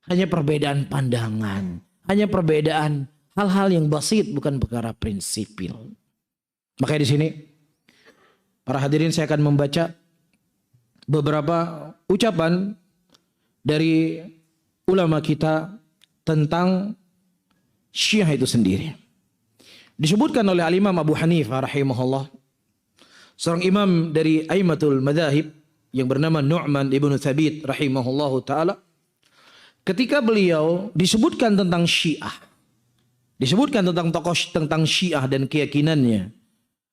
Hanya perbedaan pandangan, hanya perbedaan hal-hal yang basit, bukan perkara prinsipil. Makanya di sini, para hadirin, saya akan membaca beberapa ucapan dari ulama kita tentang Syiah itu sendiri. Disebutkan oleh Al-Imam Abu Hanifah rahimahullah, seorang imam dari Aimatul Madzahib yang bernama Nu'man ibn Thabit rahimahullahu ta'ala. Ketika beliau disebutkan tentang Syiah, disebutkan tentang tokoh tentang Syiah dan keyakinannya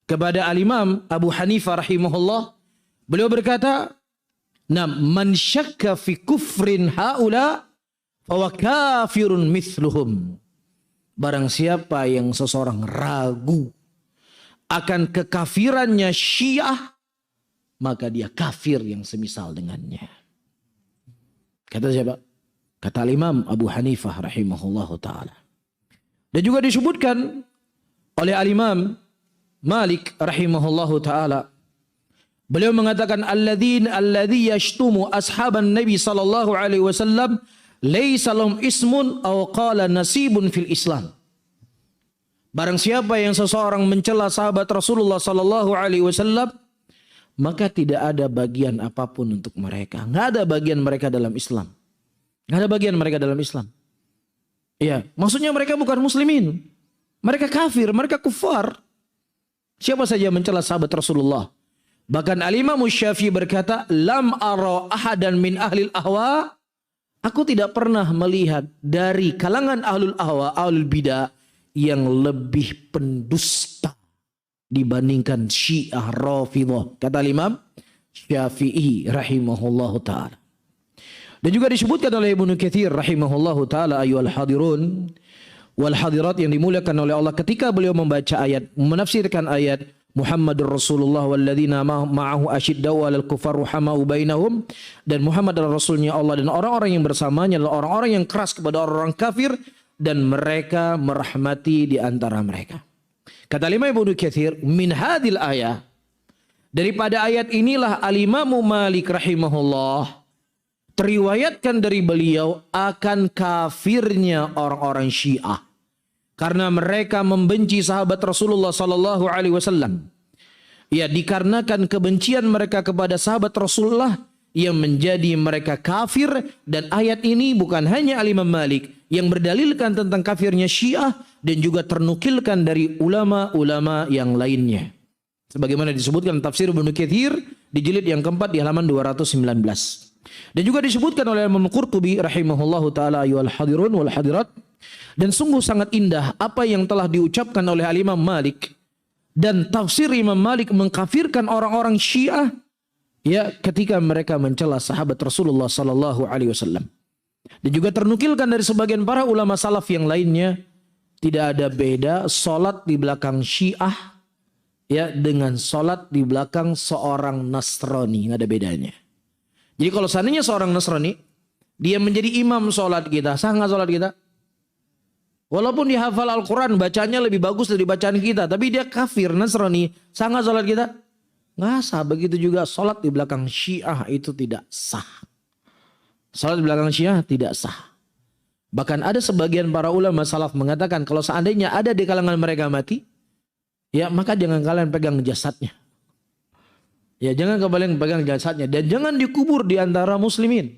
kepada Al-Imam Abu Hanifah rahimahullah, beliau berkata, "Man syakka fi kufrin haula fa kafirun mithluhum." Barang siapa yang seseorang ragu akan kekafirannya Syiah, maka dia kafir yang semisal dengannya. Kata siapa? Kata Imam Abu Hanifah rahimahullahu ta'ala. Dan juga disebutkan oleh Al-Imam Malik rahimahullahu ta'ala. Beliau mengatakan, alladzi yashtumu ashaban Nabi sallallahu alaihi wasallam laisa lahum ismun aw qala nasibun fil Islam. Barang siapa yang seseorang mencela sahabat Rasulullah sallallahu alaihi wasallam, maka tidak ada bagian apapun untuk mereka. Enggak ada bagian mereka dalam Islam. Nggak ada bagian mereka dalam Islam. Ya, maksudnya mereka bukan muslimin. Mereka kafir, mereka kufar. Siapa saja mencela sahabat Rasulullah. Bahkan Al-Imam Syafi'i berkata, "Lam ara ahadan min ahlil ahwa." Aku tidak pernah melihat dari kalangan ahlul ahwa, ahlul bidah yang lebih pendusta dibandingkan Syiah Rafidhah. Kata Imam Syafi'i rahimahullahu ta'ala. Dan juga disebutkan oleh Ibnu Katsir rahimahullahu taala, ayyuhal hadirun, wal hadirat yang dimuliakan oleh Allah, ketika beliau membaca ayat, menafsirkan ayat Muhammadur Rasulullah walladzina ma'ahu asyiddau 'alal kuffar ruhamau bainahum, dan Muhammad adalah rasulnya Allah dan orang-orang yang bersamanya adalah orang-orang yang keras kepada orang-orang kafir dan mereka merahmati di antara mereka. Kata Imam Ibnu Katsir, min hadhil ayah, daripada ayat inilah Al-Imam Malik rahimahullah teriwayatkan dari beliau akan kafirnya orang-orang Syiah karena mereka membenci sahabat Rasulullah sallallahu alaihi wasallam. Ya, dikarenakan kebencian mereka kepada sahabat Rasulullah yang menjadi mereka kafir, dan ayat ini bukan hanya Al-Imam Malik yang berdalilkan tentang kafirnya Syiah dan juga ternukilkan dari ulama-ulama yang lainnya. Sebagaimana disebutkan tafsir Ibnu Katsir di jilid yang keempat di halaman 219. Dan juga disebutkan oleh Imam Qurtubi rahimahullahu taala ayyuhal hadirun wal hadirat. Dan sungguh sangat indah apa yang telah diucapkan oleh Al-Imam Malik, dan tafsir Imam Malik mengkafirkan orang-orang Syiah ya ketika mereka mencela sahabat Rasulullah sallallahu alaihi wasallam. Dan juga ternukilkan dari sebagian para ulama salaf yang lainnya, tidak ada beda salat di belakang Syiah ya dengan salat di belakang seorang Nasrani, nggak ada bedanya. Jadi kalau seandainya seorang Nasrani dia menjadi imam salat kita, sah nggak salat kita? Walaupun dia hafal Al-Quran, bacanya lebih bagus dari bacaan kita, tapi dia kafir, Nasrani, sah nggak salat kita? Nggak sah. Begitu juga salat di belakang Syiah itu tidak sah. Salat di belakang Syiah tidak sah. Bahkan ada sebagian para ulama salaf mengatakan kalau seandainya ada di kalangan mereka mati, ya maka jangan kalian pegang jasadnya. Ya jangan kalian pegang jasadnya dan jangan dikubur di antara muslimin.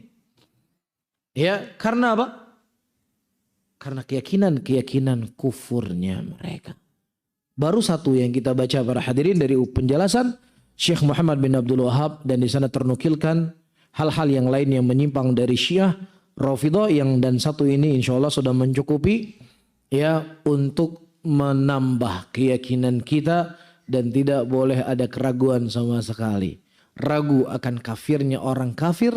Ya karena apa? Karena keyakinan kufurnya mereka. Baru satu yang kita baca para hadirin dari penjelasan Syekh Muhammad bin Abdul Wahab, dan di sana ternukilkan hal-hal yang lain yang menyimpang dari Syiah, Rafidhah, yang dan satu ini insya Allah sudah mencukupi ya untuk menambah keyakinan kita, dan tidak boleh ada keraguan sama sekali. Ragu akan kafirnya orang kafir,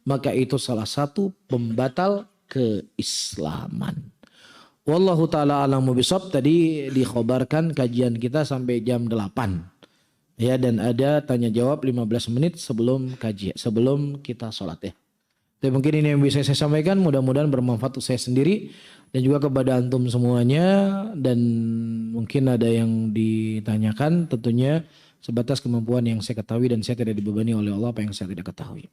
maka itu salah satu pembatal keislaman. Wallahu ta'ala a'lamu bishawab. Tadi dikhabarkan kajian kita sampai jam 8. Ya, dan ada tanya jawab 15 menit sebelum kajian, sebelum kita sholat ya. Tapi mungkin ini yang bisa saya sampaikan, mudah-mudahan bermanfaat untuk saya sendiri dan juga kepada antum semuanya, dan mungkin ada yang ditanyakan tentunya sebatas kemampuan yang saya ketahui, dan saya tidak dibebani oleh Allah apa yang saya tidak ketahui.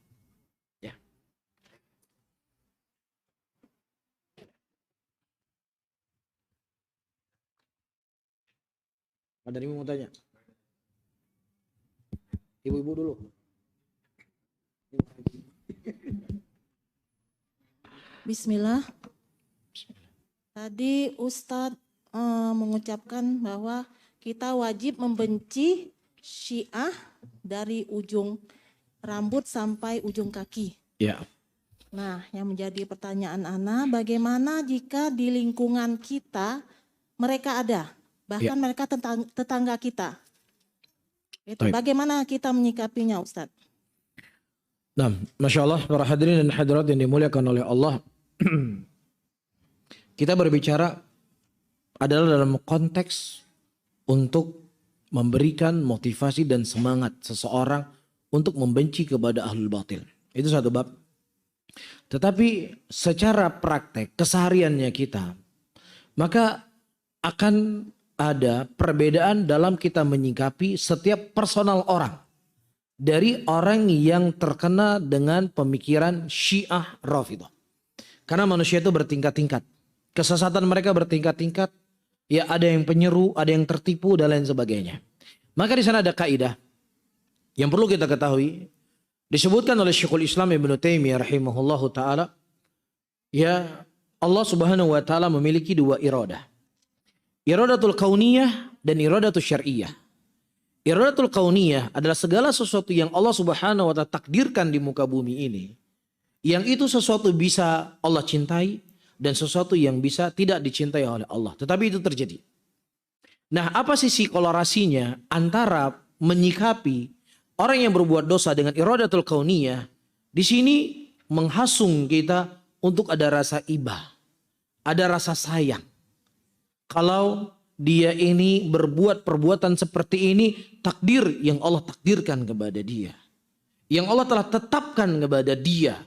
Ada yang mau tanya? Ibu-ibu dulu. Bismillah. Tadi Ustadz mengucapkan bahwa kita wajib membenci Syiah dari ujung rambut sampai ujung kaki. Ya. Nah, yang menjadi pertanyaan Ana, bagaimana jika di lingkungan kita mereka ada? Bahkan mereka tetangga kita. Itu bagaimana kita menyikapinya, Ustadz? Nah, Masya Allah, para hadirin dan hadirat yang dimuliakan oleh Allah. Kita berbicara adalah dalam konteks untuk memberikan motivasi dan semangat seseorang untuk membenci kepada ahlul batil. Itu satu bab. Tetapi secara praktek kesehariannya kita, maka akan ada perbedaan dalam kita menyikapi setiap personal orang. Dari orang yang terkena dengan pemikiran Syiah Rafidhah. Karena manusia itu bertingkat-tingkat. Kesesatan mereka bertingkat-tingkat. Ya, ada yang penyeru, ada yang tertipu, dan lain sebagainya. Maka di sana ada kaidah yang perlu kita ketahui. Disebutkan oleh Syekhul Islam Ibnu Taimiyah rahimahullahu ta'ala. Ya, Allah subhanahu wa ta'ala memiliki dua iradah. Iradatul kauniyah dan iradatul syar'iyah. Iradatul kauniyah adalah segala sesuatu yang Allah subhanahu wa ta'ala takdirkan di muka bumi ini. Yang itu sesuatu bisa Allah cintai dan sesuatu yang bisa tidak dicintai oleh Allah. Tetapi itu terjadi. Nah, apa sisi korelasinya antara menyikapi orang yang berbuat dosa dengan iradatul kauniyah? Di sini menghasung kita untuk ada rasa ibah, ada rasa sayang. Kalau dia ini berbuat perbuatan seperti ini, takdir yang Allah takdirkan kepada dia. Yang Allah telah tetapkan kepada dia.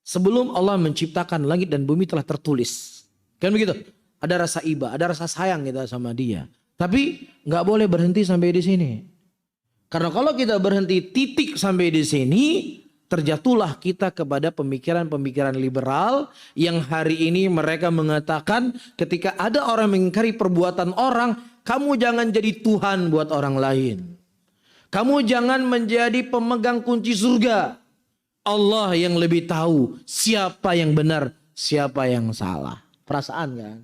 Sebelum Allah menciptakan langit dan bumi telah tertulis. Kan begitu? Ada rasa iba, ada rasa sayang kita sama dia. Tapi nggak boleh berhenti sampai di sini. Karena kalau kita berhenti titik sampai di sini, terjatuhlah kita kepada pemikiran-pemikiran liberal yang hari ini mereka mengatakan ketika ada orang mengingkari perbuatan orang, kamu jangan jadi Tuhan buat orang lain. Kamu jangan menjadi pemegang kunci surga. Allah yang lebih tahu siapa yang benar, siapa yang salah. Perasaan kan?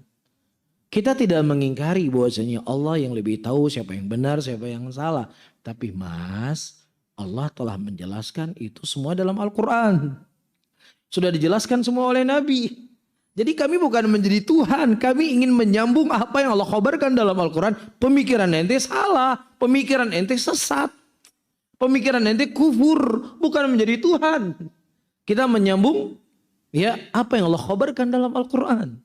Kita tidak mengingkari bahwasanya Allah yang lebih tahu siapa yang benar, siapa yang salah. Tapi Mas, Allah telah menjelaskan itu semua dalam Al-Quran. Sudah dijelaskan semua oleh Nabi. Jadi kami bukan menjadi Tuhan. Kami ingin menyambung apa yang Allah khabarkan dalam Al-Quran. Pemikiran ente salah. Pemikiran ente sesat. Pemikiran ente kufur. Bukan menjadi Tuhan. Kita menyambung ya apa yang Allah khabarkan dalam Al-Quran.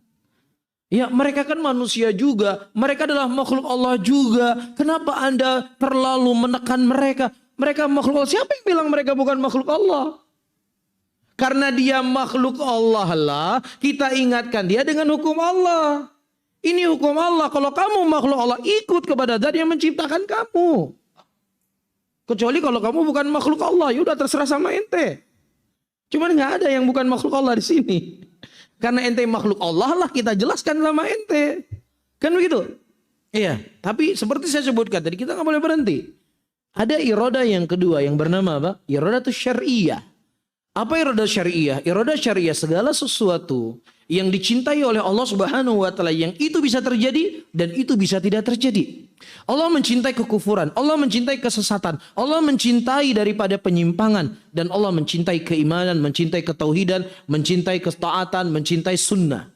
Ya mereka kan manusia juga. Mereka adalah makhluk Allah juga. Kenapa Anda terlalu menekan mereka? Mereka makhluk Allah. Siapa yang bilang mereka bukan makhluk Allah? Karena dia makhluk Allah lah. Kita ingatkan dia dengan hukum Allah. Ini hukum Allah. Kalau kamu makhluk Allah, ikut kepada Zat yang menciptakan kamu. Kecuali kalau kamu bukan makhluk Allah. Ya udah terserah sama ente. Cuman nggak ada yang bukan makhluk Allah di sini. Karena ente makhluk Allah lah kita jelaskan sama ente. Kan begitu? Iya. Tapi seperti saya sebutkan tadi kita nggak boleh berhenti. Ada iroda yang kedua yang bernama apa? Iroda itu syariah. Apa iroda syariah? Iroda syariah segala sesuatu yang dicintai oleh Allah Subhanahu wa taala yang itu bisa terjadi dan itu bisa tidak terjadi. Allah mencintai kekufuran, Allah mencintai kesesatan, Allah mencintai daripada penyimpangan dan Allah mencintai keimanan, mencintai ketauhidan, mencintai ketaatan, mencintai sunnah.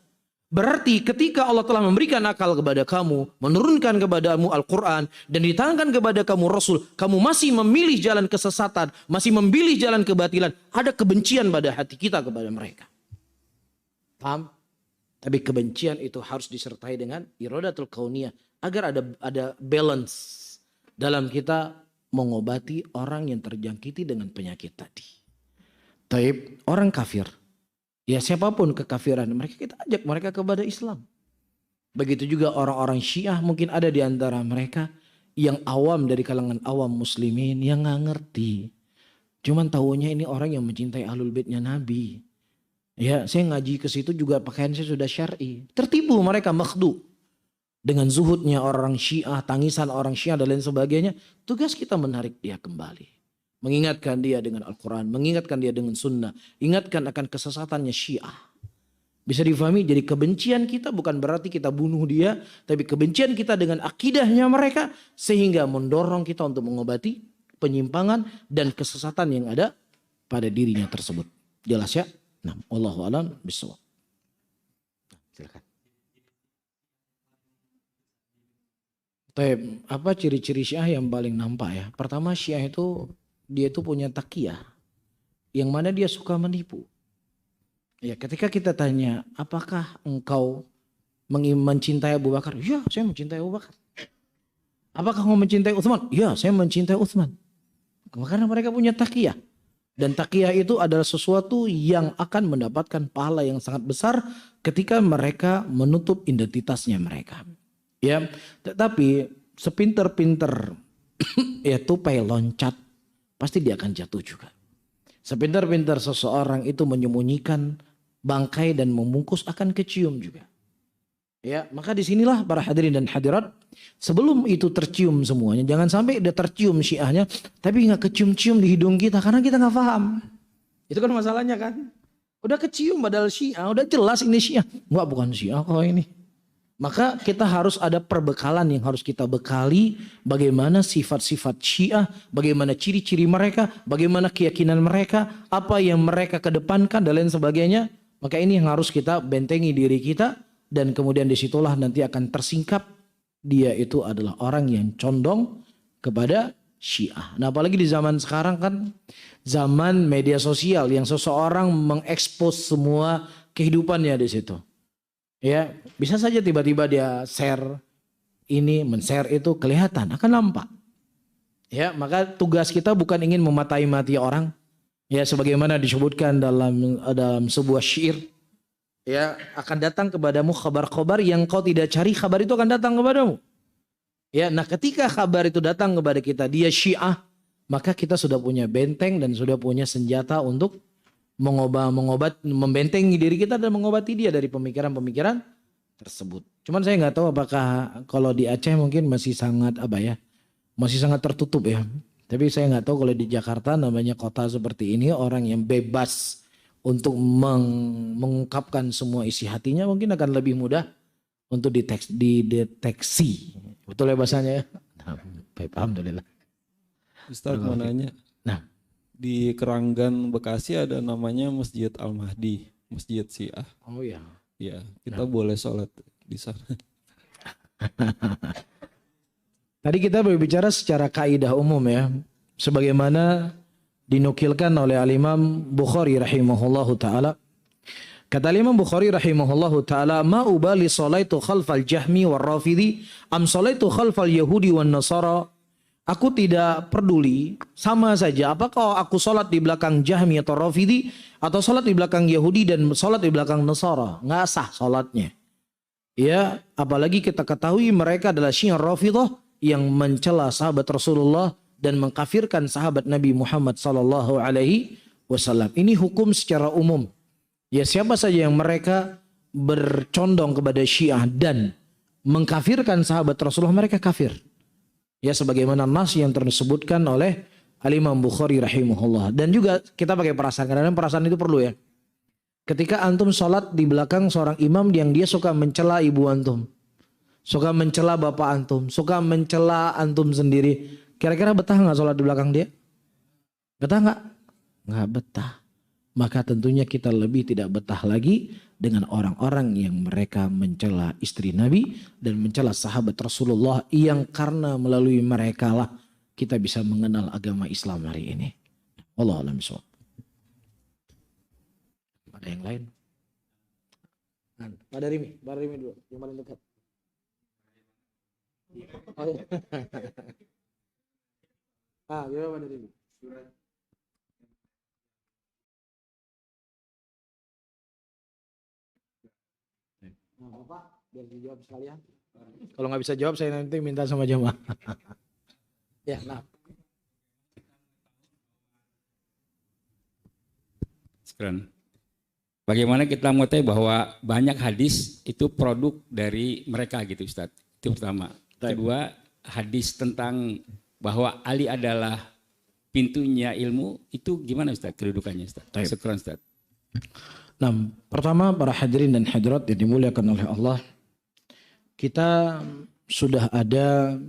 Berarti ketika Allah telah memberikan akal kepada kamu, menurunkan kepadamu Al-Quran, dan ditanamkan kepada kamu Rasul, kamu masih memilih jalan kesesatan, masih memilih jalan kebatilan, ada kebencian pada hati kita kepada mereka. Paham? Tapi kebencian itu harus disertai dengan iradatul kauniyah, agar ada balance dalam kita mengobati orang yang terjangkiti dengan penyakit tadi. Taib, orang kafir. Ya siapapun kekafiran mereka, kita ajak mereka kepada Islam. Begitu juga orang-orang Syiah mungkin ada di antara mereka yang awam dari kalangan awam muslimin yang gak ngerti. Cuman tahunya ini orang yang mencintai ahlul baitnya Nabi. Ya saya ngaji ke situ juga pakaian saya sudah syar'i. Tertipu mereka, makhdu. Dengan zuhudnya orang Syiah, tangisan orang Syiah dan lain sebagainya. Tugas kita menarik dia kembali. Mengingatkan dia dengan Al-Quran, mengingatkan dia dengan sunnah, ingatkan akan kesesatannya Syiah. Bisa difahami, jadi kebencian kita bukan berarti kita bunuh dia, tapi kebencian kita dengan akidahnya mereka, sehingga mendorong kita untuk mengobati penyimpangan dan kesesatan yang ada pada dirinya tersebut. Jelas ya? Nah, wallahu a'lam bishawab. Silakan. Apa ciri-ciri Syiah yang paling nampak ya? Pertama, Syiah itu dia itu punya takiyah yang mana dia suka menipu. Ya, ketika kita tanya, apakah engkau mencintai Abu Bakar? Ya, saya mencintai Abu Bakar. Apakah engkau mencintai Utsman? Ya, saya mencintai Utsman. Karena mereka punya takiyah. Dan takiyah itu adalah sesuatu yang akan mendapatkan pahala yang sangat besar ketika mereka menutup identitasnya mereka. Ya, tetapi sepinter-pinter ya tupai loncat, pasti dia akan jatuh juga. Sepintar-pintar seseorang itu menyembunyikan bangkai dan membungkus akan kecium juga. Ya, maka disinilah para hadirin dan hadirat, sebelum itu tercium semuanya, jangan sampai dia tercium Syiahnya, tapi nggak kecium-cium di hidung kita karena kita nggak paham. Itu kan masalahnya kan. Udah kecium padahal Syiah, udah jelas ini Syiah. Enggak, bukan Syiah kalau ini. Maka kita harus ada perbekalan yang harus kita bekali, bagaimana sifat-sifat Syiah, bagaimana ciri-ciri mereka, bagaimana keyakinan mereka, apa yang mereka kedepankan dan lain sebagainya. Maka ini yang harus kita bentengi diri kita, dan kemudian disitulah nanti akan tersingkap dia itu adalah orang yang condong kepada Syiah. Nah apalagi di zaman sekarang kan zaman media sosial yang seseorang mengekspos semua kehidupannya di situ. Ya, bisa saja tiba-tiba dia share ini, men-share itu kelihatan, akan nampak. Ya, maka tugas kita bukan ingin memata-mati orang. Ya, sebagaimana disebutkan dalam sebuah syair, ya, akan datang kepadamu kabar-kabar yang kau tidak cari, kabar itu akan datang kepadamu. Ya, nah ketika kabar itu datang kepada kita, dia Syiah, maka kita sudah punya benteng dan sudah punya senjata untuk membentengi diri kita dan mengobati dia dari pemikiran-pemikiran tersebut. Cuman saya nggak tahu apakah kalau di Aceh mungkin masih sangat masih sangat tertutup ya. Tapi saya nggak tahu kalau di Jakarta, namanya kota seperti ini, orang yang bebas untuk mengungkapkan semua isi hatinya mungkin akan lebih mudah untuk dideteksi. Betul ya bahasanya ya? Nah, baik, alhamdulillah. Ustaz mau nanya. Nah, Di Keranggan Bekasi ada namanya Masjid Al-Mahdi, Masjid Syiah. oh ya. Ya, kita boleh sholat di sana. Tadi kita berbicara secara kaidah umum ya. Sebagaimana dinukilkan oleh Al-Imam Bukhari rahimahullahu ta'ala. Kata Imam Bukhari rahimahullahu ta'ala, ma ubali salaitu khalfal jahmi wal rafidi am salaitu khalfal yahudi wan nasara. Aku tidak peduli, sama saja apakah aku salat di belakang Jahmi atau Rafidi atau salat di belakang Yahudi dan salat di belakang Nasara, nggak sah salatnya. Ya, apalagi kita ketahui mereka adalah Syiah Rafidah yang mencela sahabat Rasulullah dan mengkafirkan sahabat Nabi Muhammad sallallahu alaihi wasallam. Ini hukum secara umum. Ya, siapa saja yang mereka bercondong kepada Syiah dan mengkafirkan sahabat Rasulullah, mereka kafir. Ya, sebagaimana nas yang tersebutkan oleh Al-Imam Bukhari rahimahullah. Dan juga kita pakai perasaan, karena perasaan itu perlu ya. Ketika antum sholat di belakang seorang imam yang dia suka mencela ibu antum, suka mencela bapak antum, suka mencela antum sendiri, kira-kira betah nggak sholat di belakang dia? Betah nggak? Nggak betah. Maka tentunya kita lebih tidak betah lagi dengan orang-orang yang mereka mencela istri Nabi dan mencela sahabat Rasulullah, yang karena melalui mereka lah kita bisa mengenal agama Islam hari ini. Wallahu a'lam bishawab. Ada yang lain? Pak Darimi dulu, yang paling dekat. Oh, iya. Gimana Pak Darimi? Nah, Bapak, biar dijawab sekalian. Kalau nggak bisa jawab, saya nanti minta sama jemaah. Ya, nah. Sekarang, bagaimana kita mengetahui bahwa banyak hadis itu produk dari mereka gitu Ustaz? Itu pertama. Kedua, hadis tentang bahwa Ali adalah pintunya ilmu, itu gimana Ustaz kedudukannya Ustaz? Sekarang Ustaz. Nah, pertama para hadirin dan hadirat yang dimuliakan oleh Allah, kita sudah ada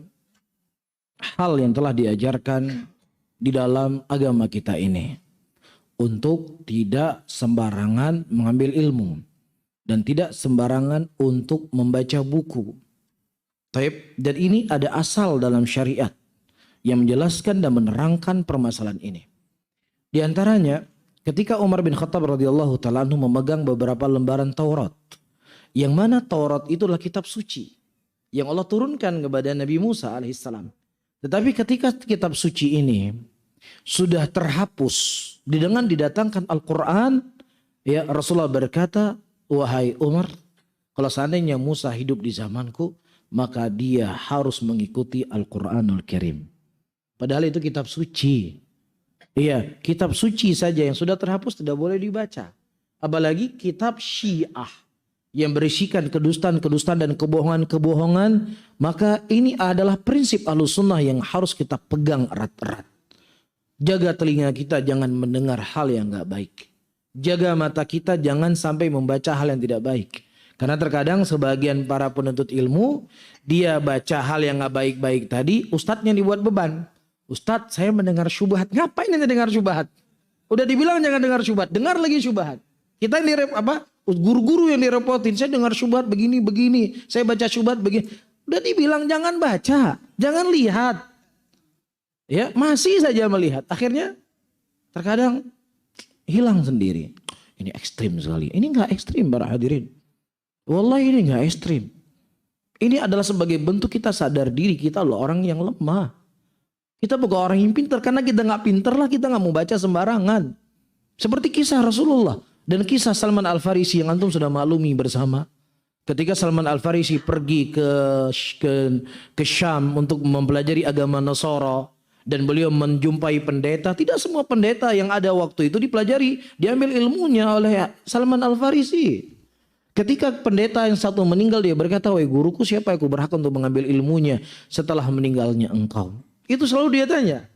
hal yang telah diajarkan di dalam agama kita ini untuk tidak sembarangan mengambil ilmu dan tidak sembarangan untuk membaca buku. Dan ini ada asal dalam syariat yang menjelaskan dan menerangkan permasalahan ini. Di antaranya, ketika Umar bin Khattab radhiyallahu ta'ala anhu memegang beberapa lembaran Taurat, yang mana Taurat itulah kitab suci yang Allah turunkan kepada Nabi Musa alaihissalam. Tetapi ketika kitab suci ini sudah terhapus dengan didatangkan Al-Quran, ya Rasulullah berkata, wahai Umar, kalau seandainya Musa hidup di zamanku, maka dia harus mengikuti Al-Quranul Karim. Padahal itu kitab suci. Iya, kitab suci saja yang sudah terhapus tidak boleh dibaca. Apalagi kitab Syiah yang berisikan kedustaan-kedustaan dan kebohongan-kebohongan. Maka ini adalah prinsip Ahlussunnah yang harus kita pegang erat-erat. Jaga telinga kita jangan mendengar hal yang gak baik. Jaga mata kita jangan sampai membaca hal yang tidak baik. Karena terkadang sebagian para penuntut ilmu, dia baca hal yang gak baik-baik tadi, ustadznya dibuat beban. Ustadz, saya mendengar syubhat. Ngapain ente dengar syubhat? Udah dibilang jangan dengar syubhat, dengar lagi syubhat. Kita ini guru-guru yang direpotin, saya dengar syubhat begini, saya baca syubhat begini. Udah dibilang jangan baca, jangan lihat. Ya, masih saja melihat. Akhirnya terkadang hilang sendiri. Ini ekstrim sekali. Ini enggak ekstrim para hadirin. Wallahi ini nggak ekstrim. Ini adalah sebagai bentuk kita sadar diri kita loh orang yang lemah. Kita bukan orang yang pintar, karena kita nggak pintar lah kita nggak mau baca sembarangan. Seperti kisah Rasulullah dan kisah Salman Al-Farisi yang antum sudah maklumi bersama. Ketika Salman Al-Farisi pergi ke Syam untuk mempelajari agama Nasara dan beliau menjumpai pendeta, tidak semua pendeta yang ada waktu itu dipelajari, diambil ilmunya oleh Salman Al-Farisi. Ketika pendeta yang satu meninggal, dia berkata, "Wahai guruku, siapa yang aku berhak untuk mengambil ilmunya setelah meninggalnya engkau?" Itu selalu dia tanya.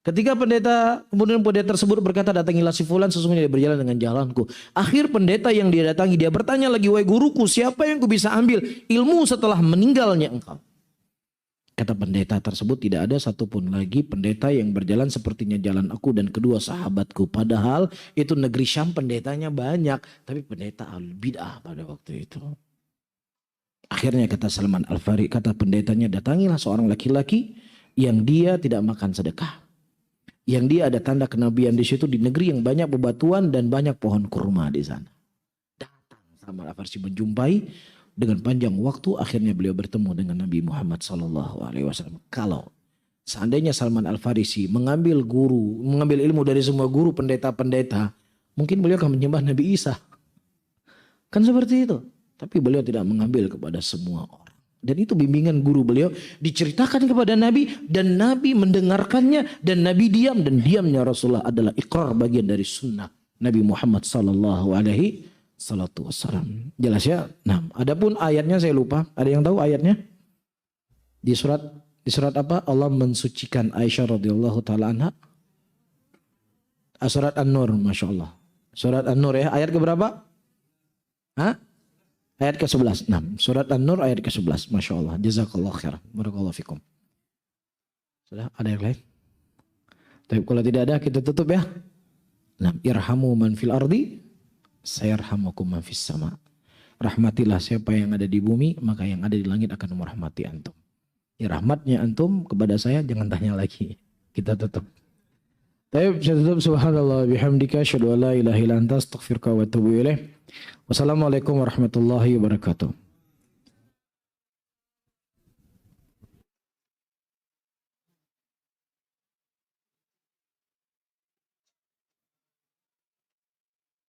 Ketika kemudian pendeta tersebut berkata, "Datangilah si fulan, sesungguhnya dia berjalan dengan jalanku." Akhir pendeta yang dia datangi, dia bertanya lagi, "Wahai guruku, siapa yang aku bisa ambil ilmu setelah meninggalnya engkau?" Kata pendeta tersebut, "Tidak ada satupun lagi pendeta yang berjalan sepertinya jalan aku dan kedua sahabatku." Padahal itu negeri Syam pendetanya banyak, tapi pendeta al-bid'ah pada waktu itu. Akhirnya kata Salman Al-Farisi, kata pendetanya, "Datangilah seorang laki-laki yang dia tidak makan sedekah. Yang dia ada tanda kenabian di situ, di negeri yang banyak bebatuan dan banyak pohon kurma di sana." Datang Salman Al-Farisi menjumpai. Dengan panjang waktu akhirnya beliau bertemu dengan Nabi Muhammad SAW. Kalau seandainya Salman Al-Farisi mengambil ilmu dari semua guru pendeta-pendeta, mungkin beliau akan menyembah Nabi Isa. Kan seperti itu. Tapi beliau tidak mengambil kepada semua orang. Dan itu bimbingan guru beliau diceritakan kepada Nabi dan Nabi mendengarkannya dan Nabi diam, dan diamnya Rasulullah adalah ikrar bagian dari sunnah Nabi Muhammad SAW. Salatu wassalam. Jelas ya? Nah, adapun ayatnya saya lupa. Ada yang tahu ayatnya? Di surat apa? Allah mensucikan Aisyah radhiyallahu taala anha. Surat An-Nur, Masya Allah. Surat An-Nur ya, ayat ke berapa? Hah? Ayat ke-11. Nah, surat An-Nur ayat ke-11. Masya Allah. Jazakallah khairan. Barakallahu fikum. Sudah, ada yang lain? Tapi kalau tidak ada, kita tutup ya. Nah, irhamu man fil ardi sayarhamukum man fis sama. Rahmatilah siapa yang ada di bumi, maka yang ada di langit akan merahmati antum. Ya, rahmatnya antum kepada saya jangan tanya lagi. Kita tutup. Baik, saya tutup. Subhanallah bihamdika asyhadu an la ilaha illa anta astaghfiruka wa atubu ilaik. Wassalamualaikum warahmatullahi wabarakatuh.